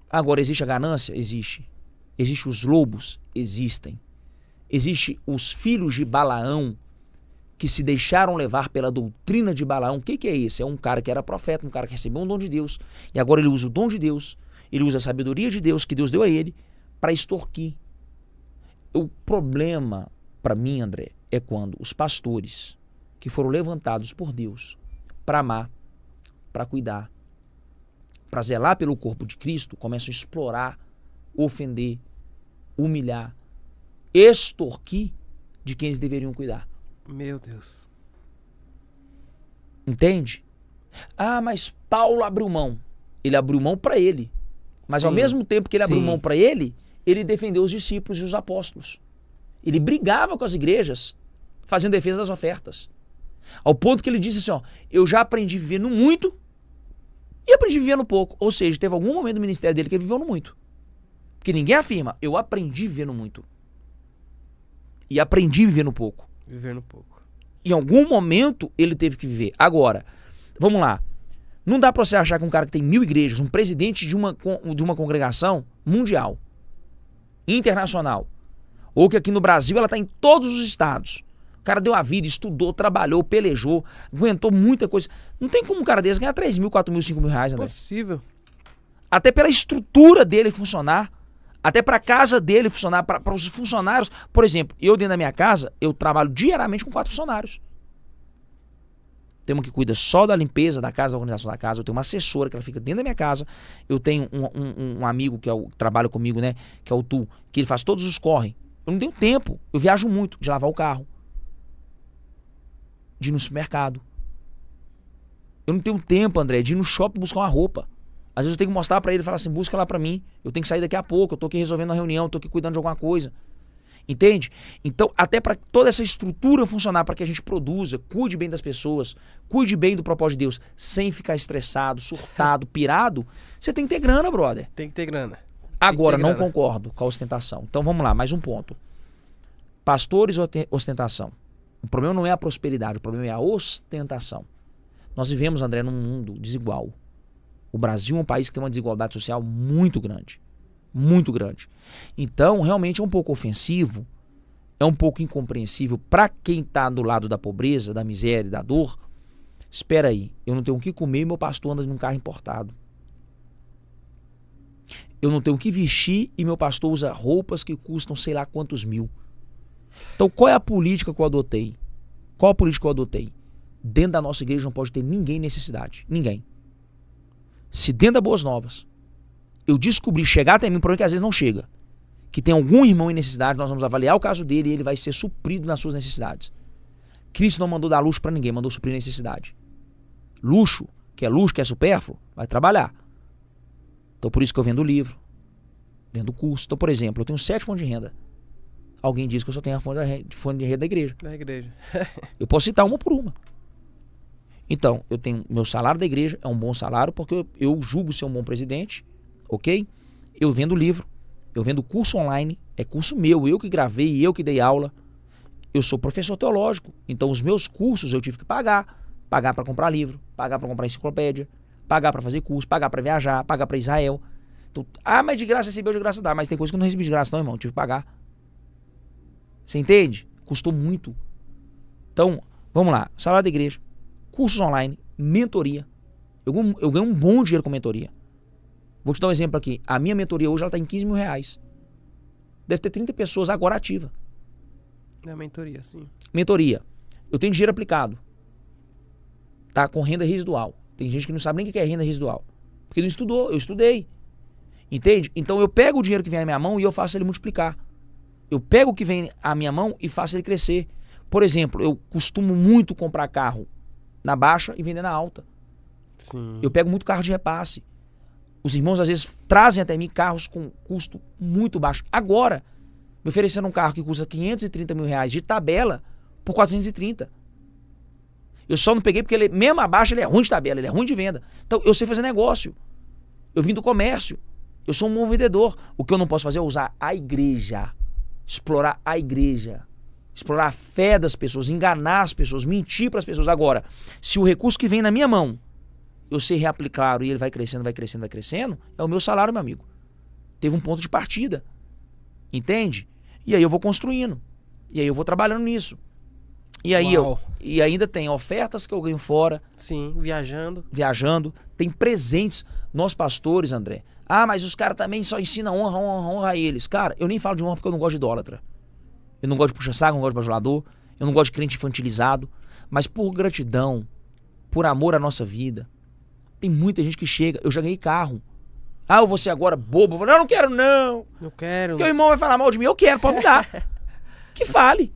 Agora, existe a ganância? Existe. Existem os lobos? Existem. Existem os filhos de Balaão que se deixaram levar pela doutrina de Balaão. O que é esse? É um cara que era profeta, um cara que recebeu um dom de Deus, e agora ele usa o dom de Deus, ele usa a sabedoria de Deus que Deus deu a ele para extorquir. O problema, para mim, André, é quando os pastores que foram levantados por Deus para amar, para cuidar, para zelar pelo corpo de Cristo, começam a explorar, ofender, humilhar, extorquir de quem eles deveriam cuidar. Meu Deus. Entende? Ah, mas Paulo abriu mão. Ele abriu mão para ele. Mas ao mesmo tempo que ele abriu mão para ele defendeu os discípulos e os apóstolos. Ele brigava com as igrejas, fazendo defesa das ofertas. Ao ponto que ele disse assim, ó, eu já aprendi a viver no muito e aprendi a viver no pouco. Ou seja, teve algum momento do ministério dele que ele viveu no muito. Porque ninguém afirma, eu aprendi a viver no muito. E aprendi a viver no pouco. Viver no pouco. Em algum momento ele teve que viver. Agora, vamos lá. Não dá pra você achar que um cara que tem 1000 igrejas, um presidente de uma congregação mundial, internacional, ou que aqui no Brasil ela tá em todos os estados. O cara deu a vida, estudou, trabalhou, pelejou, aguentou muita coisa. Não tem como um cara desse ganhar 3 mil, 4 mil, 5 mil reais, André. Possível. Até pela estrutura dele funcionar, até para a casa dele funcionar, para os funcionários. Por exemplo, eu dentro da minha casa, eu trabalho diariamente com 4 funcionários. Tem uma que cuida só da limpeza da casa, da organização da casa. Eu tenho uma assessora que ela fica dentro da minha casa. Eu tenho um amigo que trabalha comigo, né? Que é o Tu, que ele faz todos os corre. Eu não tenho tempo. Eu viajo muito de lavar o carro, de ir no supermercado. Eu não tenho tempo, André, de ir no shopping buscar uma roupa. Às vezes eu tenho que mostrar pra ele e falar assim, busca lá pra mim. Eu tenho que sair daqui a pouco, eu tô aqui resolvendo uma reunião, eu tô aqui cuidando de alguma coisa. Entende? Então, até para toda essa estrutura funcionar, para que a gente produza, cuide bem das pessoas, cuide bem do propósito de Deus, sem ficar estressado, surtado, pirado, você tem que ter grana, brother. Tem que ter grana. Agora, não concordo com a ostentação. Então, vamos lá, mais um ponto. Pastores ou ostentação? O problema não é a prosperidade, o problema é a ostentação. Nós vivemos, André, num mundo desigual. O Brasil é um país que tem uma desigualdade social muito grande. Muito grande. Então, realmente é um pouco ofensivo, é um pouco incompreensível para quem está do lado da pobreza, da miséria e da dor. Espera aí, eu não tenho o que comer e meu pastor anda num carro importado. Eu não tenho o que vestir e meu pastor usa roupas que custam sei lá quantos mil. Então, qual é a política que eu adotei? Qual a política que eu adotei? Dentro da nossa igreja não pode ter ninguém em necessidade. Ninguém. Se dentro da Boas Novas eu descobri, chegar até mim, o problema é que às vezes não chega, que tem algum irmão em necessidade, nós vamos avaliar o caso dele e ele vai ser suprido nas suas necessidades. Cristo não mandou dar luxo pra ninguém, mandou suprir necessidade. Luxo, que é supérfluo, vai trabalhar. Então por isso que eu vendo livro, vendo curso. Então, por exemplo, eu tenho 7 fontes de renda. Alguém diz que eu só tenho a fonte de renda da igreja. Da igreja. Eu posso citar uma por uma. Então, eu tenho meu salário da igreja, é um bom salário, porque eu julgo ser um bom presidente, ok? Eu vendo livro, eu vendo curso online, é curso meu, eu que gravei, eu que dei aula. Eu sou professor teológico, então os meus cursos eu tive que pagar. Pagar para comprar livro, pagar para comprar enciclopédia, pagar para fazer curso, pagar para viajar, pagar para Israel. Então, mas de graça recebeu, de graça dá. Mas tem coisa que eu não recebi de graça não, irmão, eu tive que pagar. Você entende? Custou muito. Então, vamos lá, salário da igreja, cursos online, mentoria. Eu ganho um bom dinheiro com mentoria. Vou te dar um exemplo aqui. A minha mentoria hoje ela está em 15 mil reais. Deve ter 30 pessoas agora ativa. É mentoria, sim. Mentoria. Eu tenho dinheiro aplicado. Tá? Com renda residual. Tem gente que não sabe nem o que é renda residual. Porque não estudou, eu estudei. Entende? Então eu pego o dinheiro que vem na minha mão e eu faço ele multiplicar. Eu pego o que vem à minha mão e faço ele crescer. Por exemplo, eu costumo muito comprar carro na baixa e vender na alta. Sim. Eu pego muito carro de repasse. Os irmãos às vezes trazem até mim carros com custo muito baixo. Agora, me oferecendo um carro que custa 530 mil reais de tabela por 430. Eu só não peguei porque ele, mesmo abaixo, ele é ruim de tabela, ele é ruim de venda. Então, eu sei fazer negócio. Eu vim do comércio. Eu sou um bom vendedor. O que eu não posso fazer é usar a igreja. Explorar a igreja. Explorar a fé das pessoas, enganar as pessoas, mentir para as pessoas. Agora, se o recurso que vem na minha mão, eu sei reaplicar e ele vai crescendo, vai crescendo, vai crescendo, é o meu salário, meu amigo. Teve um ponto de partida. Entende? E aí eu vou construindo. E aí eu vou trabalhando nisso. E aí e ainda tem ofertas que eu ganho fora. Sim, viajando. Viajando. Tem presentes. Nós pastores, André. Ah, mas os caras também só ensinam honra, honra, honra a eles. Cara, eu nem falo de honra porque eu não gosto de idólatra. Eu não gosto de puxa-saco, não gosto de bajulador. Eu não gosto de crente infantilizado. Mas por gratidão, por amor à nossa vida, tem muita gente que chega. Eu já ganhei carro. Ah, eu vou ser agora bobo. Eu não quero, não. Não quero. Porque o irmão vai falar mal de mim. Eu quero, pode me dar. Que fale.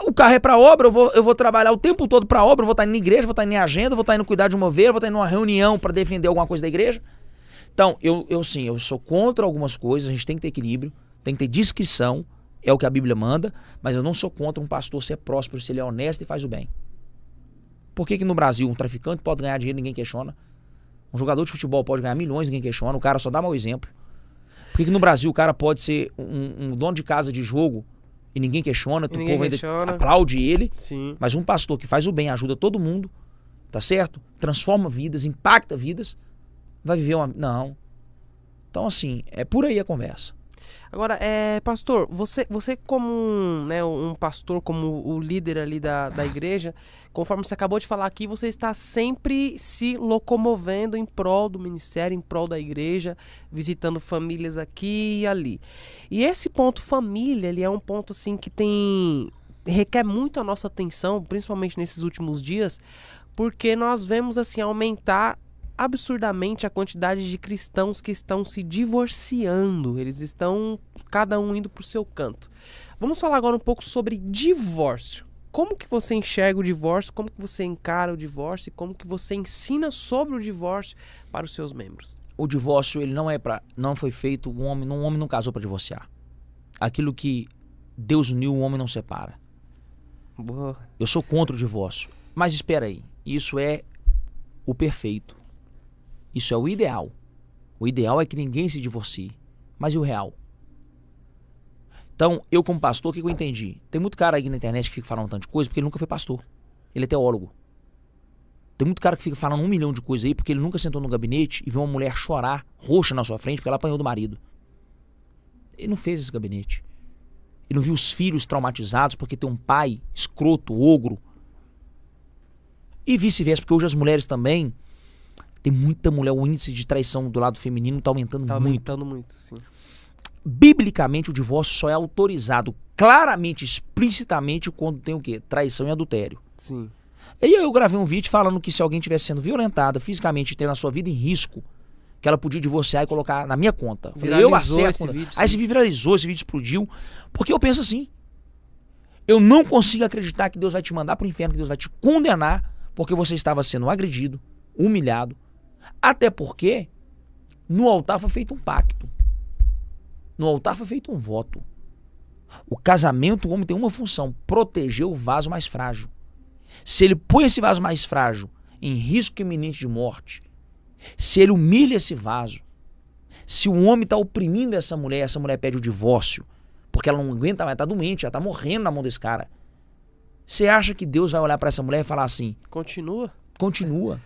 O carro é pra obra, eu vou trabalhar o tempo todo pra obra, eu vou estar indo na igreja, vou estar indo em agenda, vou estar indo cuidar de uma ovelha, vou estar indo numa reunião pra defender alguma coisa da igreja. Então, eu sou contra algumas coisas, a gente tem que ter equilíbrio, tem que ter discrição, é o que a Bíblia manda, mas eu não sou contra um pastor ser próspero, se ele é honesto e faz o bem. Por que no Brasil um traficante pode ganhar dinheiro e ninguém questiona? Um jogador de futebol pode ganhar milhões e ninguém questiona, o cara só dá mau exemplo. Por que no Brasil o cara pode ser um dono de casa de jogo e ninguém questiona, o povo ainda aplaude ele. Sim. Mas um pastor que faz o bem, ajuda todo mundo, tá certo? Transforma vidas, impacta vidas, vai viver uma... Não. Então, assim, é por aí a conversa. Agora, pastor, você como um pastor, como o líder ali da igreja, conforme você acabou de falar aqui, você está sempre se locomovendo em prol do ministério, em prol da igreja, visitando famílias aqui e ali. E esse ponto família, ele é um ponto assim que requer muito a nossa atenção, principalmente nesses últimos dias, porque nós vemos assim aumentar absurdamente a quantidade de cristãos que estão se divorciando. Eles estão cada um indo para o seu canto. Vamos falar agora um pouco sobre divórcio. Como que você enxerga o divórcio? Como que você encara o divórcio? E como que você ensina sobre o divórcio para os seus membros? O divórcio, ele não foi feito, um homem não casou para divorciar. Aquilo que Deus uniu, o homem não separa. Boa. Eu sou contra o divórcio. Mas espera aí, isso é o perfeito. Isso é o ideal. O ideal é que ninguém se divorcie. Mas e o real? Então, eu como pastor, o que eu entendi? Tem muito cara aí na internet que fica falando um tanto de coisa porque ele nunca foi pastor. Ele é teólogo. Tem muito cara que fica falando 1 milhão de coisas aí porque ele nunca sentou no gabinete e viu uma mulher chorar, roxa na sua frente, porque ela apanhou do marido. Ele não fez esse gabinete. Ele não viu os filhos traumatizados porque tem um pai escroto, ogro. E vice-versa, porque hoje as mulheres também... Tem muita mulher, o índice de traição do lado feminino está aumentando muito. Está aumentando muito, sim. Biblicamente, o divórcio só é autorizado claramente, explicitamente, quando tem o quê? Traição e adultério. Sim. E aí eu gravei um vídeo falando que se alguém estivesse sendo violentada fisicamente e tendo a sua vida em risco, que ela podia divorciar e colocar na minha conta. Viralizou esse vídeo. Aí esse vídeo viralizou, esse vídeo explodiu. Porque eu penso assim, eu não consigo acreditar que Deus vai te mandar para o inferno, que Deus vai te condenar, porque você estava sendo agredido, humilhado. Até porque no altar foi feito um pacto. No altar foi feito um voto. O casamento, o homem tem uma função: proteger o vaso mais frágil. Se ele põe esse vaso mais frágil em risco iminente de morte, se ele humilha esse vaso, se o homem está oprimindo essa mulher pede o divórcio, porque ela não aguenta mais, está doente, ela está morrendo na mão desse cara. Você acha que Deus vai olhar para essa mulher e falar assim: continua? Continua.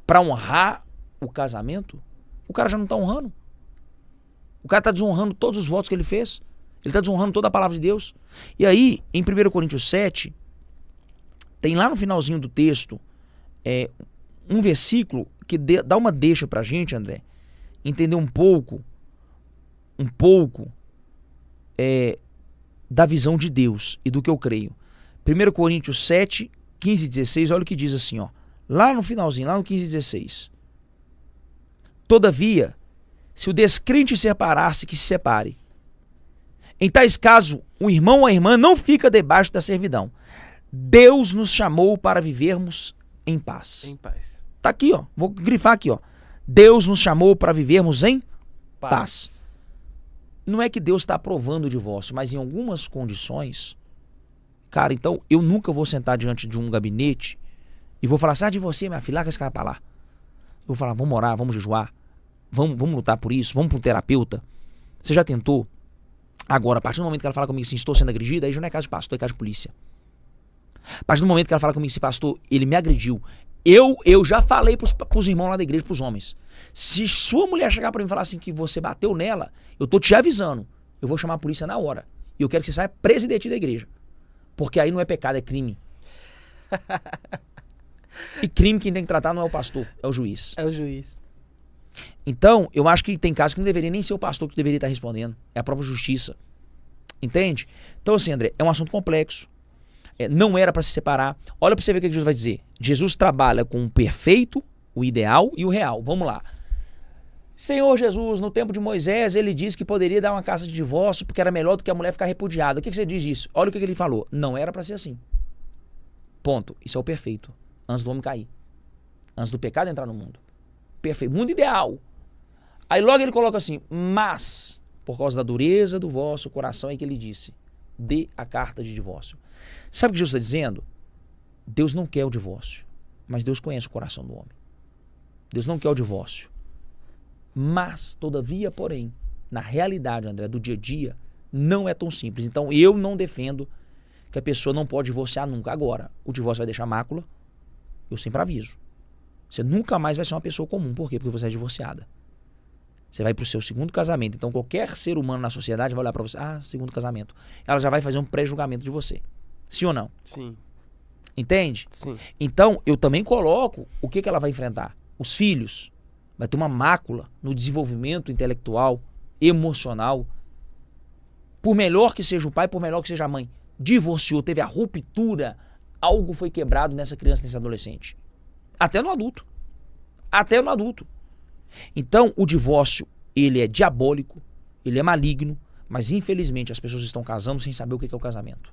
Para honrar o casamento, o cara já não está honrando. O cara está desonrando todos os votos que ele fez. Ele está desonrando toda a palavra de Deus. E aí, em 1 Coríntios 7, tem lá no finalzinho do texto um versículo que dá uma deixa pra gente, André, entender um pouco da visão de Deus e do que eu creio. 1 Coríntios 7, 15 e 16, olha o que diz assim, ó. Lá no finalzinho, lá no 15 e 16. Todavia, se o descrente separar-se, que se separe. Em tais casos, o irmão ou a irmã não fica debaixo da servidão. Deus nos chamou para vivermos em paz. Em paz. Tá aqui, ó. Vou grifar aqui, ó. Deus nos chamou para vivermos em paz. Não é que Deus está aprovando o divórcio, mas em algumas condições, cara, então eu nunca vou sentar diante de um gabinete e vou falar assim, de você, minha filha, larga esse cara pra lá. Eu vou falar, vamos orar, vamos jejuar, vamos lutar por isso, vamos para um terapeuta. Você já tentou? Agora, a partir do momento que ela fala comigo assim, estou sendo agredida, aí já não é caso de pastor, é caso de polícia. A partir do momento que ela fala comigo assim, pastor, ele me agrediu, eu já falei pros irmãos lá da igreja, pros homens. Se sua mulher chegar pra mim e falar assim que você bateu nela, eu tô te avisando. Eu vou chamar a polícia na hora. E eu quero que você saia presidente da igreja. Porque aí não é pecado, é crime. E crime quem tem que tratar não é o pastor, é o juiz. É o juiz. Então, eu acho que tem casos que não deveria nem ser o pastor que deveria estar respondendo. É a própria justiça. Entende? Então assim, André, é um assunto complexo. Não era para se separar. Olha para você ver o que Jesus vai dizer. Jesus trabalha com o perfeito, o ideal e o real. Vamos lá. Senhor Jesus, no tempo de Moisés, ele disse que poderia dar uma carta de divórcio porque era melhor do que a mulher ficar repudiada. O que você diz disso? Olha o que ele falou. Não era para ser assim. Ponto. Isso é o perfeito. Antes do homem cair. Antes do pecado entrar no mundo. Perfeito. Mundo ideal. Aí logo ele coloca assim, mas, por causa da dureza do vosso coração, é que ele disse, dê a carta de divórcio. Sabe o que Jesus está dizendo? Deus não quer o divórcio, mas Deus conhece o coração do homem. Deus não quer o divórcio. Mas, todavia, porém, na realidade, André, do dia a dia, não é tão simples. Então, eu não defendo que a pessoa não pode divorciar nunca. Agora, o divórcio vai deixar mácula, eu sempre aviso. Você nunca mais vai ser uma pessoa comum. Por quê? Porque você é divorciada. Você vai para o seu segundo casamento. Então, qualquer ser humano na sociedade vai olhar para você, segundo casamento. Ela já vai fazer um pré-julgamento de você. Sim ou não? Sim. Entende? Sim. Então, eu também coloco o que ela vai enfrentar. Os filhos. Vai ter uma mácula no desenvolvimento intelectual, emocional. Por melhor que seja o pai, por melhor que seja a mãe. Divorciou, teve a ruptura. Algo foi quebrado nessa criança, nesse adolescente. Até no adulto. Até no adulto. Então, o divórcio, ele é diabólico, ele é maligno, mas infelizmente as pessoas estão casando sem saber o que é o casamento.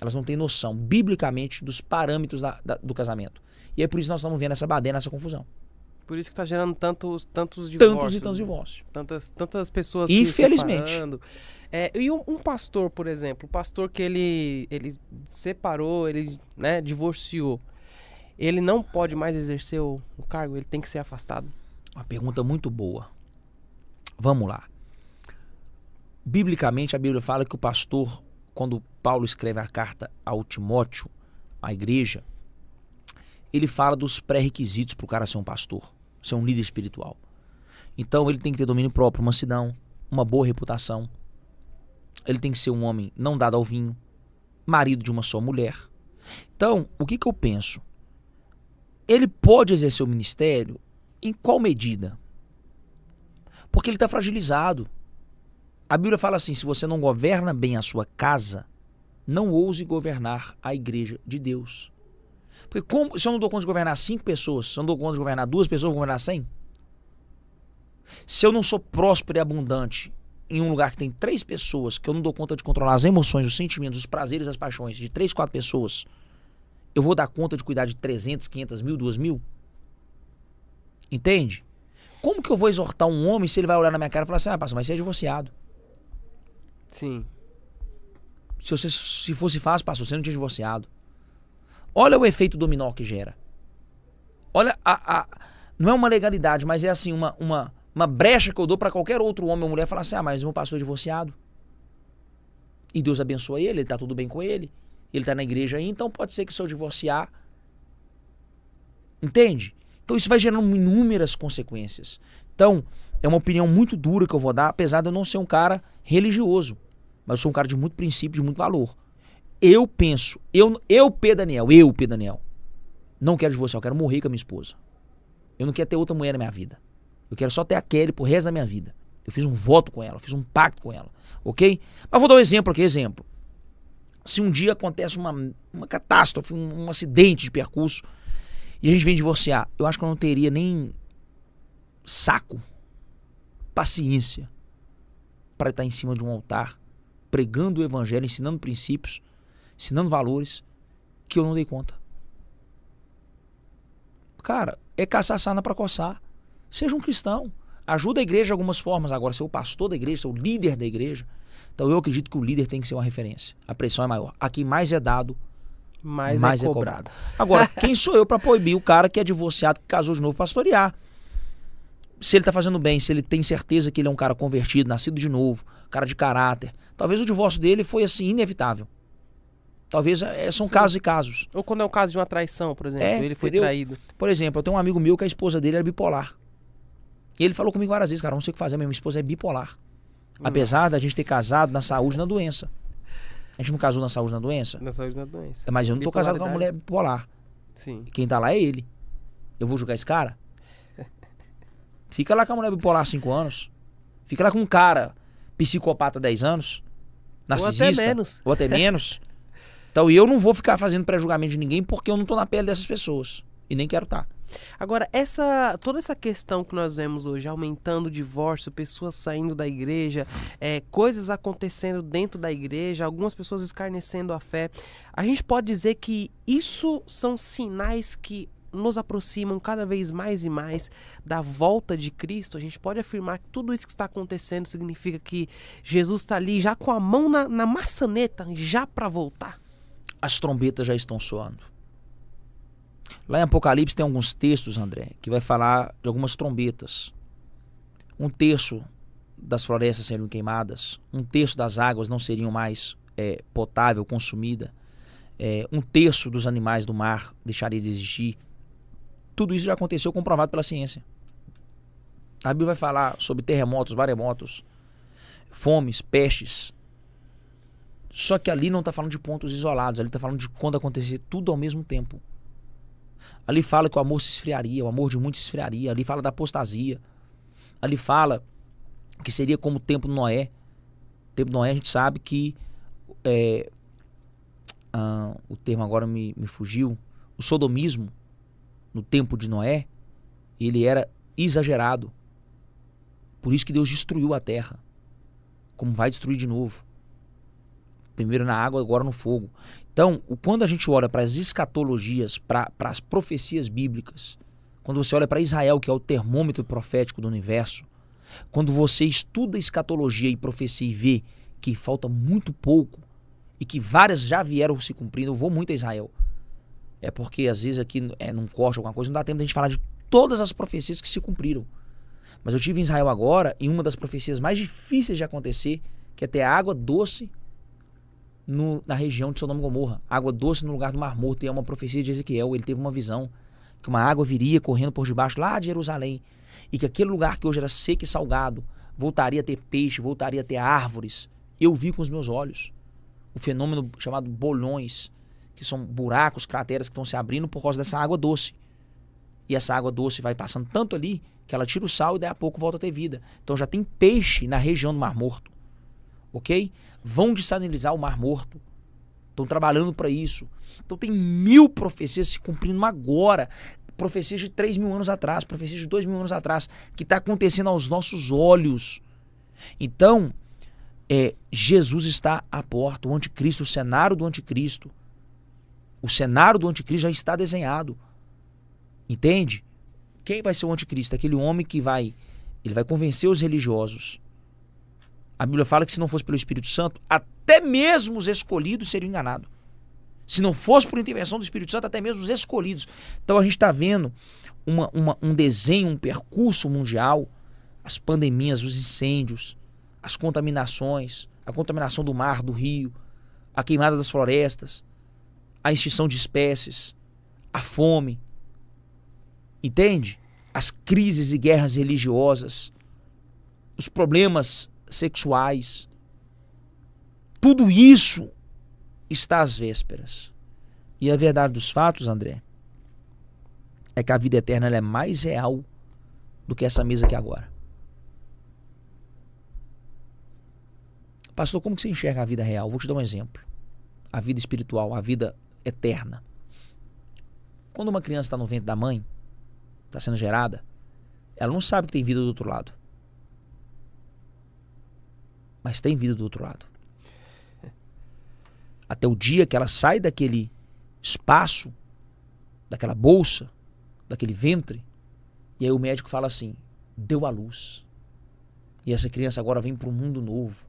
Elas não têm noção, biblicamente, dos parâmetros do casamento. E é por isso que nós estamos vendo essa baderna, essa confusão. Por isso que está gerando tantos divórcios. Tantos e tantos divórcios. Tantas pessoas infelizmente. Se separando. E um pastor, por exemplo, o pastor que ele separou, ele, né, divorciou, ele não pode mais exercer o cargo, ele tem que ser afastado? Uma pergunta muito boa. Vamos lá. Biblicamente, a Bíblia fala que o pastor, quando Paulo escreve a carta ao Timóteo, à igreja, ele fala dos pré-requisitos para o cara ser um pastor, ser um líder espiritual. Então, ele tem que ter domínio próprio, mansidão, uma boa reputação. Ele tem que ser um homem não dado ao vinho, marido de uma só mulher. Então, o que eu penso? Ele pode exercer o ministério em qual medida? Porque ele está fragilizado. A Bíblia fala assim, se você não governa bem a sua casa, não ouse governar a igreja de Deus. Porque se eu não dou conta de governar 5 pessoas, se eu não dou conta de governar 2 pessoas, eu vou governar 100? Se eu não sou próspero e abundante em um lugar que tem 3 pessoas, que eu não dou conta de controlar as emoções, os sentimentos, os prazeres, as paixões de 3, 4 pessoas, eu vou dar conta de cuidar de 300, 500 mil, 2 mil? Entende? Como que eu vou exortar um homem se ele vai olhar na minha cara e falar assim, pastor, mas você é divorciado? Sim. Se fosse fácil, pastor, você não tinha divorciado. Olha o efeito dominó que gera. Olha, não é uma legalidade, mas é assim, uma brecha que eu dou para qualquer outro homem ou mulher falar assim, mas meu pastor é divorciado. E Deus abençoa ele tá tudo bem com ele tá na igreja aí, então pode ser que se eu divorciar. Entende? Então isso vai gerando inúmeras consequências. Então, é uma opinião muito dura que eu vou dar, apesar de eu não ser um cara religioso. Mas eu sou um cara de muito princípio, de muito valor. Eu penso, P. Daniel, não quero divorciar, eu quero morrer com a minha esposa. Eu não quero ter outra mulher na minha vida. Eu quero só ter a Kelly pro resto da minha vida. Eu fiz um voto com ela, eu fiz um pacto com ela, ok? Mas vou dar um exemplo aqui, Se um dia acontece uma catástrofe, um acidente de percurso, e a gente vem divorciar, eu acho que eu não teria nem saco, paciência, para estar em cima de um altar, pregando o evangelho, ensinando princípios, ensinando valores, que eu não dei conta. Cara, é caçar sarna para coçar. Seja um cristão. Ajuda a igreja de algumas formas. Agora, ser o pastor da igreja, ser o líder da igreja. Então eu acredito que o líder tem que ser uma referência. A pressão é maior. A quem mais é dado, mais é cobrado. Agora, quem sou eu para proibir o cara que é divorciado, que casou de novo, pastorear? Se ele tá fazendo bem, se ele tem certeza que ele é um cara convertido, nascido de novo, cara de caráter. Talvez o divórcio dele foi assim, inevitável. Talvez são casos e casos. Ou quando é o caso de uma traição, por exemplo, ele foi traído. Por exemplo, eu tenho um amigo meu que a esposa dele era bipolar. E ele falou comigo várias vezes, cara, não sei o que fazer, minha esposa é bipolar. Apesar da gente ter casado na saúde e na doença. A gente não casou na saúde e na doença? Na saúde e na doença. Mas eu não tô casado com uma mulher bipolar. Sim. Quem tá lá é ele. Eu vou julgar esse cara? Fica lá com a mulher bipolar 5 anos. Fica lá com um cara psicopata 10 anos. Narcisista. Ou até menos. Ou até menos. Então eu não vou ficar fazendo pré-julgamento de ninguém porque eu não tô na pele dessas pessoas. E nem quero estar. Agora, toda essa questão que nós vemos hoje, aumentando o divórcio, pessoas saindo da igreja, coisas acontecendo dentro da igreja, algumas pessoas escarnecendo a fé, a gente pode dizer que isso são sinais que nos aproximam cada vez mais e mais da volta de Cristo. A gente pode afirmar que tudo isso que está acontecendo significa que Jesus está ali já com a mão na maçaneta, já para voltar. As trombetas já estão soando. Lá em Apocalipse tem alguns textos, André, que vai falar de algumas trombetas. 1/3 das florestas seriam queimadas, 1/3 das águas não seriam mais potável, consumida, 1/3 dos animais do mar deixaria de existir. Tudo isso já aconteceu, comprovado pela ciência. A Bíblia vai falar sobre terremotos, maremotos, fomes, pestes. Só que ali não está falando de pontos isolados, ali está falando de quando acontecer tudo ao mesmo tempo. Ali fala que o amor se esfriaria, o amor de muitos se esfriaria. Ali fala da apostasia. Ali fala que seria como o tempo de Noé. O tempo de Noé a gente sabe que o termo agora me fugiu. O sodomismo no tempo de Noé, ele era exagerado. Por isso que Deus destruiu a terra. Como vai destruir de novo. Primeiro na água, agora no fogo. Então, quando a gente olha para as escatologias, para as profecias bíblicas, quando você olha para Israel, que é o termômetro profético do universo, quando você estuda escatologia e profecia e vê que falta muito pouco e que várias já vieram se cumprindo, eu vou muito a Israel. É porque às vezes aqui num corte alguma coisa, não dá tempo de a gente falar de todas as profecias que se cumpriram. Mas eu estive em Israel agora e uma das profecias mais difíceis de acontecer, que é ter água doce na região de Sodoma e Gomorra. Água doce no lugar do Mar Morto. E é uma profecia de Ezequiel. Ele teve uma visão que uma água viria correndo por debaixo lá de Jerusalém. E que aquele lugar que hoje era seco e salgado voltaria a ter peixe, voltaria a ter árvores. Eu vi com os meus olhos o fenômeno chamado bolhões, que são buracos, crateras que estão se abrindo por causa dessa água doce. E essa água doce vai passando tanto ali que ela tira o sal e daí a pouco volta a ter vida. Então já tem peixe na região do Mar Morto. Ok? Vão dessalinizar o Mar Morto. Estão trabalhando para isso. Então tem 1000 profecias se cumprindo agora. Profecias de 3.000 anos atrás, profecias de 2.000 anos atrás, que está acontecendo aos nossos olhos. Então, Jesus está à porta. O anticristo, o cenário do anticristo. O cenário do anticristo já está desenhado. Entende? Quem vai ser o anticristo? Aquele homem que ele vai convencer os religiosos. A Bíblia fala que se não fosse pelo Espírito Santo, até mesmo os escolhidos seriam enganados. Se não fosse por intervenção do Espírito Santo, até mesmo os escolhidos. Então a gente está vendo um desenho, um percurso mundial, as pandemias, os incêndios, as contaminações, a contaminação do mar, do rio, a queimada das florestas, a extinção de espécies, a fome. Entende? As crises e guerras religiosas, os problemas sexuais, tudo isso está às vésperas. E a verdade dos fatos, André, é que a vida eterna ela é mais real do que essa mesa aqui agora. Pastor, como que você enxerga a vida real? Vou te dar um exemplo. a vida espiritual, a vida eterna. Quando uma criança está no ventre da mãe, está sendo gerada, ela não sabe que tem vida do outro lado. Mas tem vida do outro lado. Até o dia que ela sai daquele espaço, daquela bolsa, daquele ventre, e aí o médico fala assim, deu à luz. E essa criança agora vem para um mundo novo,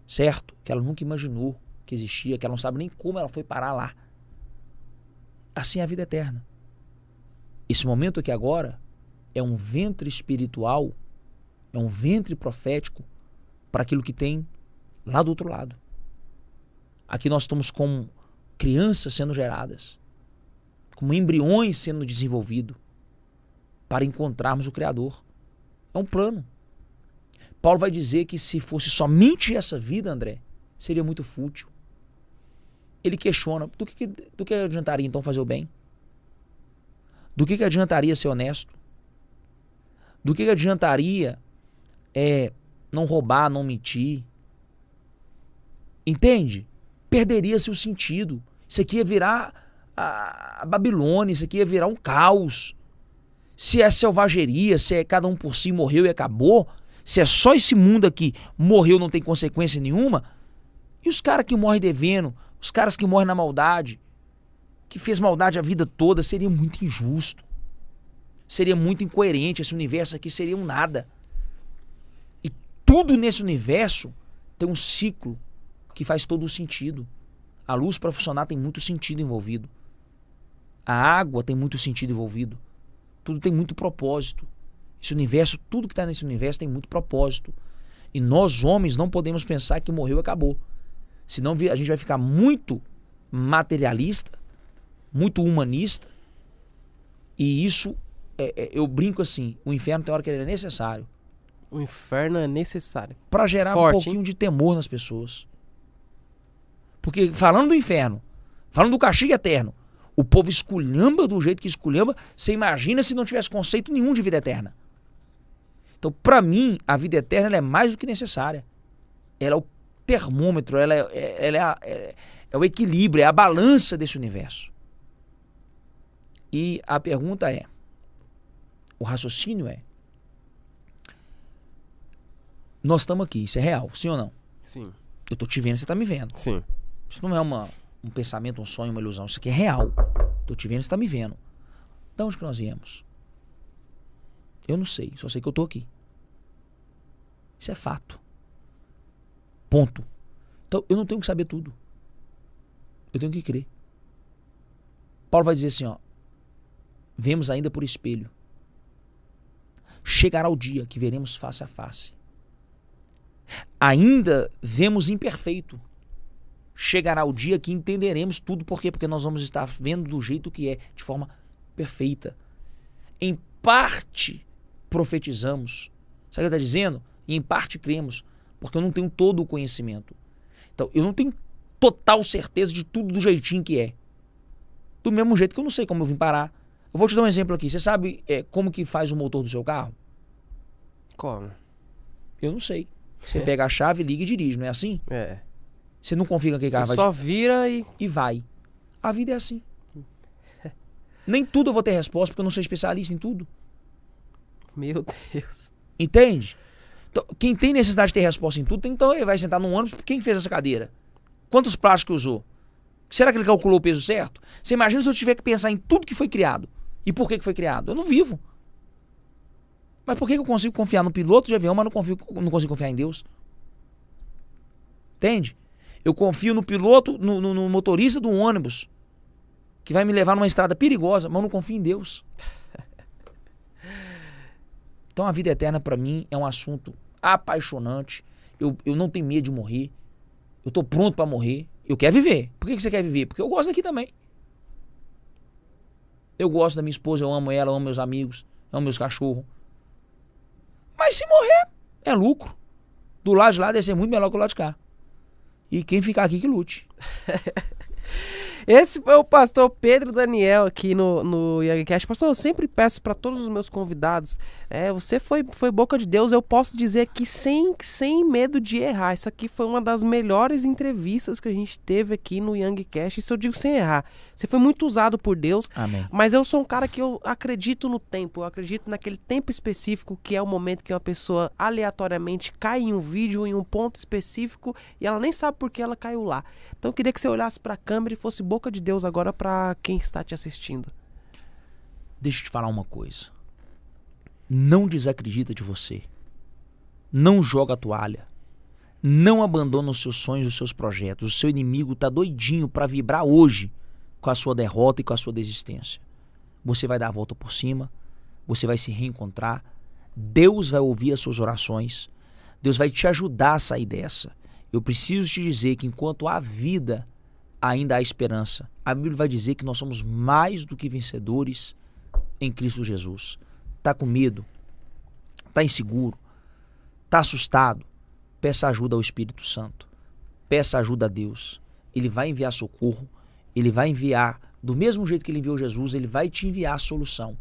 certo? Que ela nunca imaginou que existia, que ela não sabe nem como ela foi parar lá. Assim é a vida eterna. Esse momento aqui agora é um ventre espiritual, é um ventre profético para aquilo que tem lá do outro lado. Aqui nós estamos como crianças sendo geradas, como embriões sendo desenvolvidos para encontrarmos o Criador. É um plano. Paulo vai dizer que se fosse somente essa vida, André, seria muito fútil. Ele questiona, do que adiantaria então fazer o bem? Do que adiantaria ser honesto? Do que adiantaria não roubar, não mentir? Entende? Perderia-se o sentido. Isso aqui ia virar a Babilônia, isso aqui ia virar um caos. Se é selvageria, se é cada um por si, morreu e acabou, se é só esse mundo aqui, morreu, não tem consequência nenhuma, e os caras que morrem devendo, os caras que morrem na maldade, que fez maldade a vida toda, seria muito injusto. Seria muito incoerente, esse universo aqui seria um nada. E tudo nesse universo tem um ciclo que faz todo o sentido. A luz para funcionar tem muito sentido envolvido. A água tem muito sentido envolvido. Tudo tem muito propósito. Esse universo, tudo que está nesse universo tem muito propósito. E nós, homens, não podemos pensar que morreu e acabou. Senão a gente vai ficar muito materialista, muito humanista. E isso, eu brinco assim, o inferno tem hora que ele é necessário. O inferno é necessário. Para gerar Forte, um pouquinho de temor nas pessoas. Porque falando do inferno, falando do castigo eterno, o povo esculhamba do jeito que esculhamba, você imagina se não tivesse conceito nenhum de vida eterna. Então, para mim, a vida eterna ela é mais do que necessária. Ela é o termômetro, ela é o equilíbrio, é a balança desse universo. E a pergunta é, o raciocínio é, nós estamos aqui, isso é real, sim ou não? Sim. Eu tô te vendo, você tá me vendo. Sim. Isso não é um pensamento, um sonho, uma ilusão. Isso aqui é real. Tô te vendo, você tá me vendo. De onde que nós viemos? Eu não sei, só sei que eu tô aqui. Isso é fato. Ponto. Então, eu não tenho que saber tudo. Eu tenho que crer. Paulo vai dizer assim, ó. Vemos ainda por espelho. Chegará o dia que veremos face a face. Ainda vemos imperfeito. Chegará o dia que entenderemos tudo. Por quê? Porque nós vamos estar vendo do jeito que é, de forma perfeita. Em parte profetizamos. Sabe o que ele está dizendo? E em parte cremos. Porque eu não tenho todo o conhecimento. Então, eu não tenho total certeza de tudo do jeitinho que é. Do mesmo jeito que eu não sei como eu vim parar. Eu vou te dar um exemplo aqui. Você sabe como que faz o motor do seu carro? Como? Eu não sei. Você pega a chave, liga e dirige, não é assim? É. Você não confia que aquele carro Você só vira e vai. A vida é assim. Nem tudo eu vou ter resposta, porque eu não sou especialista em tudo. Meu Deus. Entende? Então, quem tem necessidade de ter resposta em tudo, então ele vai sentar num ônibus. Quem fez essa cadeira? Quantos plásticos usou? Será que ele calculou o peso certo? Você imagina se eu tiver que pensar em tudo que foi criado. E por que foi criado? Eu não vivo. Mas por que eu consigo confiar no piloto de avião, mas não consigo confiar em Deus? Entende? Eu confio no piloto, no motorista do ônibus, que vai me levar numa estrada perigosa, mas eu não confio em Deus. Então a vida eterna para mim é um assunto apaixonante. Eu não tenho medo de morrer. Eu tô pronto para morrer. Eu quero viver. Por que você quer viver? Porque eu gosto daqui também. Eu gosto da minha esposa, eu amo ela, eu amo meus amigos, eu amo meus cachorros. Mas se morrer, é lucro. Do lado de lá deve ser muito melhor que o lado de cá. E quem ficar aqui que lute. Esse foi o pastor Pedro Daniel aqui no YangCast. Pastor, eu sempre peço para todos os meus convidados, você foi boca de Deus, eu posso dizer aqui sem medo de errar. Isso aqui foi uma das melhores entrevistas que a gente teve aqui no YangCast. Isso eu digo sem errar. Você foi muito usado por Deus. Amém. Mas eu sou um cara que eu acredito no tempo. Eu acredito naquele tempo específico que é o momento que uma pessoa aleatoriamente cai em um vídeo, em um ponto específico, e ela nem sabe por que ela caiu lá. Então eu queria que você olhasse para a câmera e fosse boca de Deus agora para quem está te assistindo. Deixa eu te falar uma coisa. Não desacredita de você. Não joga a toalha. Não abandona os seus sonhos, os seus projetos. O seu inimigo tá doidinho para vibrar hoje com a sua derrota e com a sua desistência. Você vai dar a volta por cima. Você vai se reencontrar. Deus vai ouvir as suas orações. Deus vai te ajudar a sair dessa. Eu preciso te dizer que enquanto há vida, ainda há esperança. A Bíblia vai dizer que nós somos mais do que vencedores em Cristo Jesus. Tá com medo? Tá inseguro? Tá assustado? Peça ajuda ao Espírito Santo. Peça ajuda a Deus. Ele vai enviar socorro. Ele vai enviar, do mesmo jeito que ele enviou Jesus, ele vai te enviar a solução.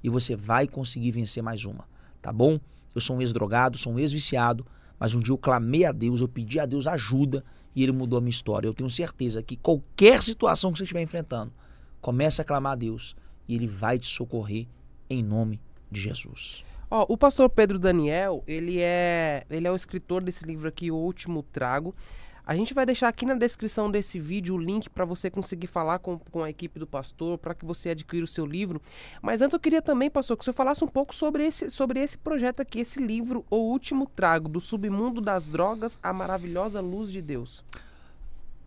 E você vai conseguir vencer mais uma. Tá bom? Eu sou um ex-drogado, sou um ex-viciado, mas um dia eu clamei a Deus, eu pedi a Deus ajuda e ele mudou a minha história. Eu tenho certeza que qualquer situação que você estiver enfrentando, comece a clamar a Deus e ele vai te socorrer em nome de Jesus. O pastor Pedro Daniel, ele é o escritor desse livro aqui, O Último Trago. A gente vai deixar aqui na descrição desse vídeo o link para você conseguir falar com a equipe do pastor, para que você adquira o seu livro. Mas antes eu queria também, pastor, que o senhor falasse um pouco sobre esse projeto aqui, esse livro, O Último Trago, do submundo das drogas à maravilhosa luz de Deus.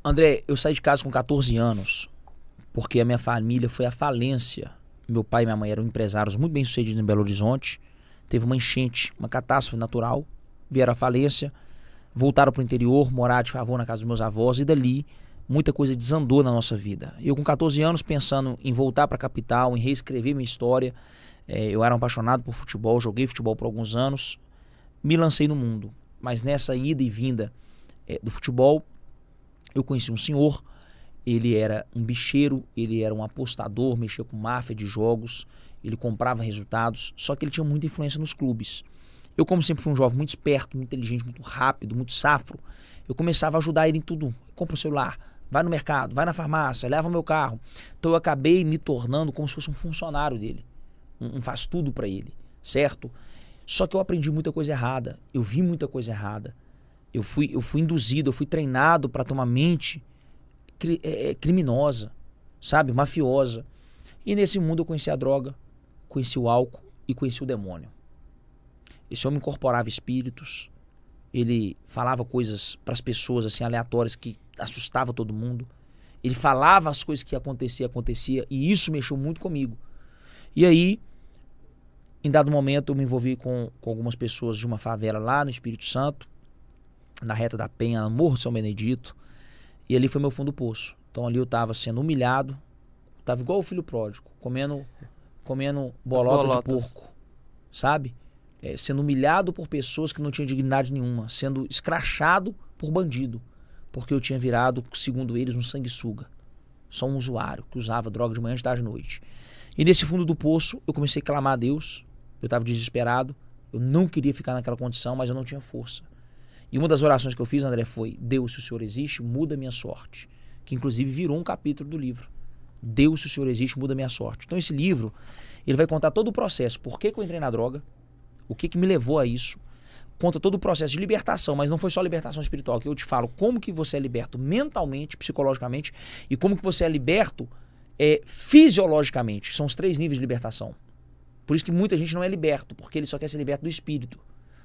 André, eu saí de casa com 14 anos, porque a minha família foi à falência. Meu pai e minha mãe eram empresários muito bem-sucedidos em Belo Horizonte. Teve uma enchente, uma catástrofe natural, vieram à falência. Voltaram para o interior, morar de favor na casa dos meus avós, e dali muita coisa desandou na nossa vida. Eu com 14 anos pensando em voltar para a capital, em reescrever minha história, eu era um apaixonado por futebol, joguei futebol por alguns anos, me lancei no mundo. Mas nessa ida e vinda do futebol, eu conheci um senhor, ele era um bicheiro, ele era um apostador, mexia com máfia de jogos, ele comprava resultados, só que ele tinha muita influência nos clubes. Eu, como sempre fui um jovem muito esperto, muito inteligente, muito rápido, muito safro, eu começava a ajudar ele em tudo. Compra um celular, vai no mercado, vai na farmácia, leva o meu carro. Então eu acabei me tornando como se fosse um funcionário dele. Um faz tudo para ele, certo? Só que eu aprendi muita coisa errada, eu vi muita coisa errada. Eu fui induzido, eu fui treinado para ter uma mente criminosa, sabe? Mafiosa. E nesse mundo eu conheci a droga, conheci o álcool e conheci o demônio. Esse homem incorporava espíritos, ele falava coisas para as pessoas assim aleatórias que assustava todo mundo. Ele falava as coisas que acontecia, e isso mexeu muito comigo. E aí, em dado momento, eu me envolvi com algumas pessoas de uma favela lá no Espírito Santo, na Reta da Penha, no Morro de São Benedito, e ali foi meu fundo do poço. Então ali eu estava sendo humilhado, estava igual o filho pródigo, comendo bolota de porco, sabe? Sendo humilhado por pessoas que não tinham dignidade nenhuma, sendo escrachado por bandido, porque eu tinha virado, segundo eles, um sanguessuga, só um usuário que usava droga de manhã, de tarde e de noite. E nesse fundo do poço eu comecei a clamar a Deus, eu estava desesperado, eu não queria ficar naquela condição, mas eu não tinha força. E uma das orações que eu fiz, André, foi: Deus, se o Senhor existe, muda a minha sorte, que inclusive virou um capítulo do livro. Deus, se o Senhor existe, muda a minha sorte. Então esse livro, ele vai contar todo o processo, por que eu entrei na droga, o que me levou a isso, conta todo o processo de libertação, mas não foi só libertação espiritual, que eu te falo como que você é liberto mentalmente, psicologicamente, e como que você é liberto fisiologicamente. São os 3 níveis de libertação. Por isso que muita gente não é liberto, porque ele só quer ser liberto do espírito,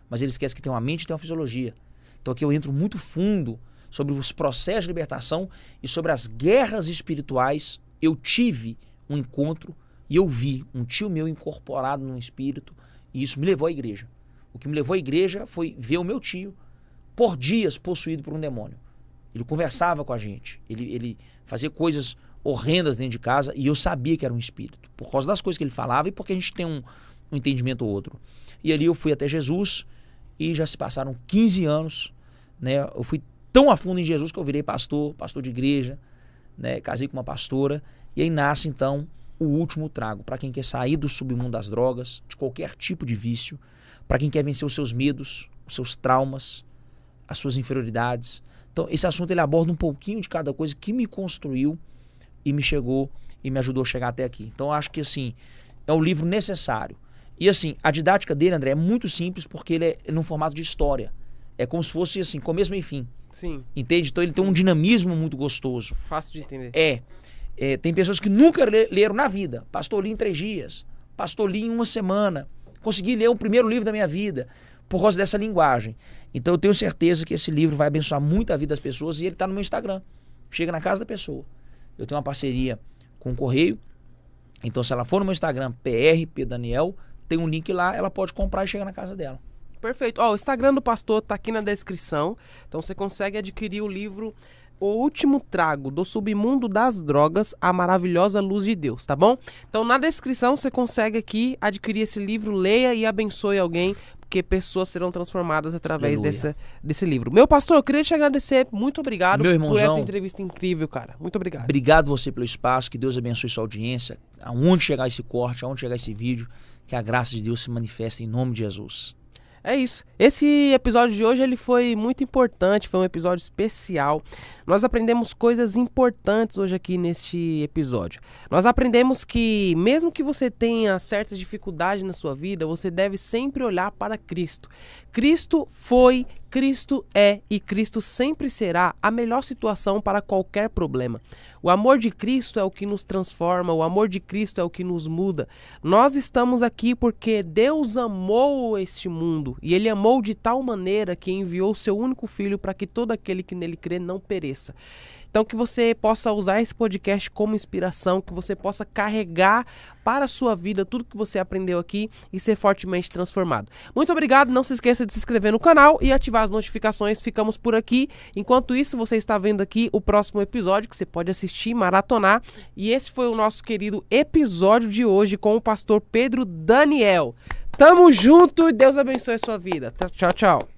mas ele esquece que tem uma mente e tem uma fisiologia. Então aqui eu entro muito fundo sobre os processos de libertação e sobre as guerras espirituais. Eu tive um encontro e eu vi um tio meu incorporado num espírito, e isso me levou à igreja. O que me levou à igreja foi ver o meu tio por dias possuído por um demônio. Ele conversava com a gente, ele fazia coisas horrendas dentro de casa, e eu sabia que era um espírito, por causa das coisas que ele falava e porque a gente tem um entendimento ou outro. E ali eu fui até Jesus, e já se passaram 15 anos, né? Eu fui tão a fundo em Jesus que eu virei pastor de igreja, né? Casei com uma pastora. E aí nasce, então, o último trago. Para quem quer sair do submundo das drogas, de qualquer tipo de vício. Para quem quer vencer os seus medos, os seus traumas, as suas inferioridades. Então, esse assunto ele aborda um pouquinho de cada coisa que me construiu e me chegou e me ajudou a chegar até aqui. Então, eu acho que, assim, é um livro necessário. E, assim, a didática dele, André, é muito simples porque ele é num formato de história. É como se fosse, assim, começo, meio e fim. Sim. Entende? Então, ele tem um dinamismo muito gostoso. Fácil de entender. Tem pessoas que nunca leram na vida. Pastor, li em 3 dias. Pastor, li em 1 semana. Consegui ler o primeiro livro da minha vida por causa dessa linguagem. Então eu tenho certeza que esse livro vai abençoar muito a vida das pessoas e ele está no meu Instagram. Chega na casa da pessoa. Eu tenho uma parceria com o Correio. Então se ela for no meu Instagram, PRPDaniel, tem um link lá, ela pode comprar e chega na casa dela. Perfeito. Ó, o Instagram do pastor tá aqui na descrição. Então você consegue adquirir o livro O Último Trago, do Submundo das Drogas, a Maravilhosa Luz de Deus, tá bom? Então na descrição você consegue aqui adquirir esse livro, leia e abençoe alguém, porque pessoas serão transformadas através desse livro. Meu pastor, eu queria te agradecer, muito obrigado por essa entrevista incrível, cara. Muito obrigado. Obrigado você pelo espaço, que Deus abençoe sua audiência, aonde chegar esse corte, aonde chegar esse vídeo, que a graça de Deus se manifeste em nome de Jesus. É isso. Esse episódio de hoje ele foi muito importante, foi um episódio especial. Nós aprendemos coisas importantes hoje aqui neste episódio. Nós aprendemos que mesmo que você tenha certa dificuldade na sua vida, você deve sempre olhar para Cristo. Cristo foi, Cristo é e Cristo sempre será a melhor situação para qualquer problema. O amor de Cristo é o que nos transforma, o amor de Cristo é o que nos muda. Nós estamos aqui porque Deus amou este mundo e Ele amou de tal maneira que enviou seu único Filho para que todo aquele que nele crê não pereça. Então que você possa usar esse podcast como inspiração, que você possa carregar para a sua vida tudo que você aprendeu aqui e ser fortemente transformado. Muito obrigado, não se esqueça de se inscrever no canal e ativar as notificações, ficamos por aqui. Enquanto isso, você está vendo aqui o próximo episódio que você pode assistir, maratonar. E esse foi o nosso querido episódio de hoje com o pastor Pedro Daniel. Tamo junto e Deus abençoe a sua vida. Tchau, tchau.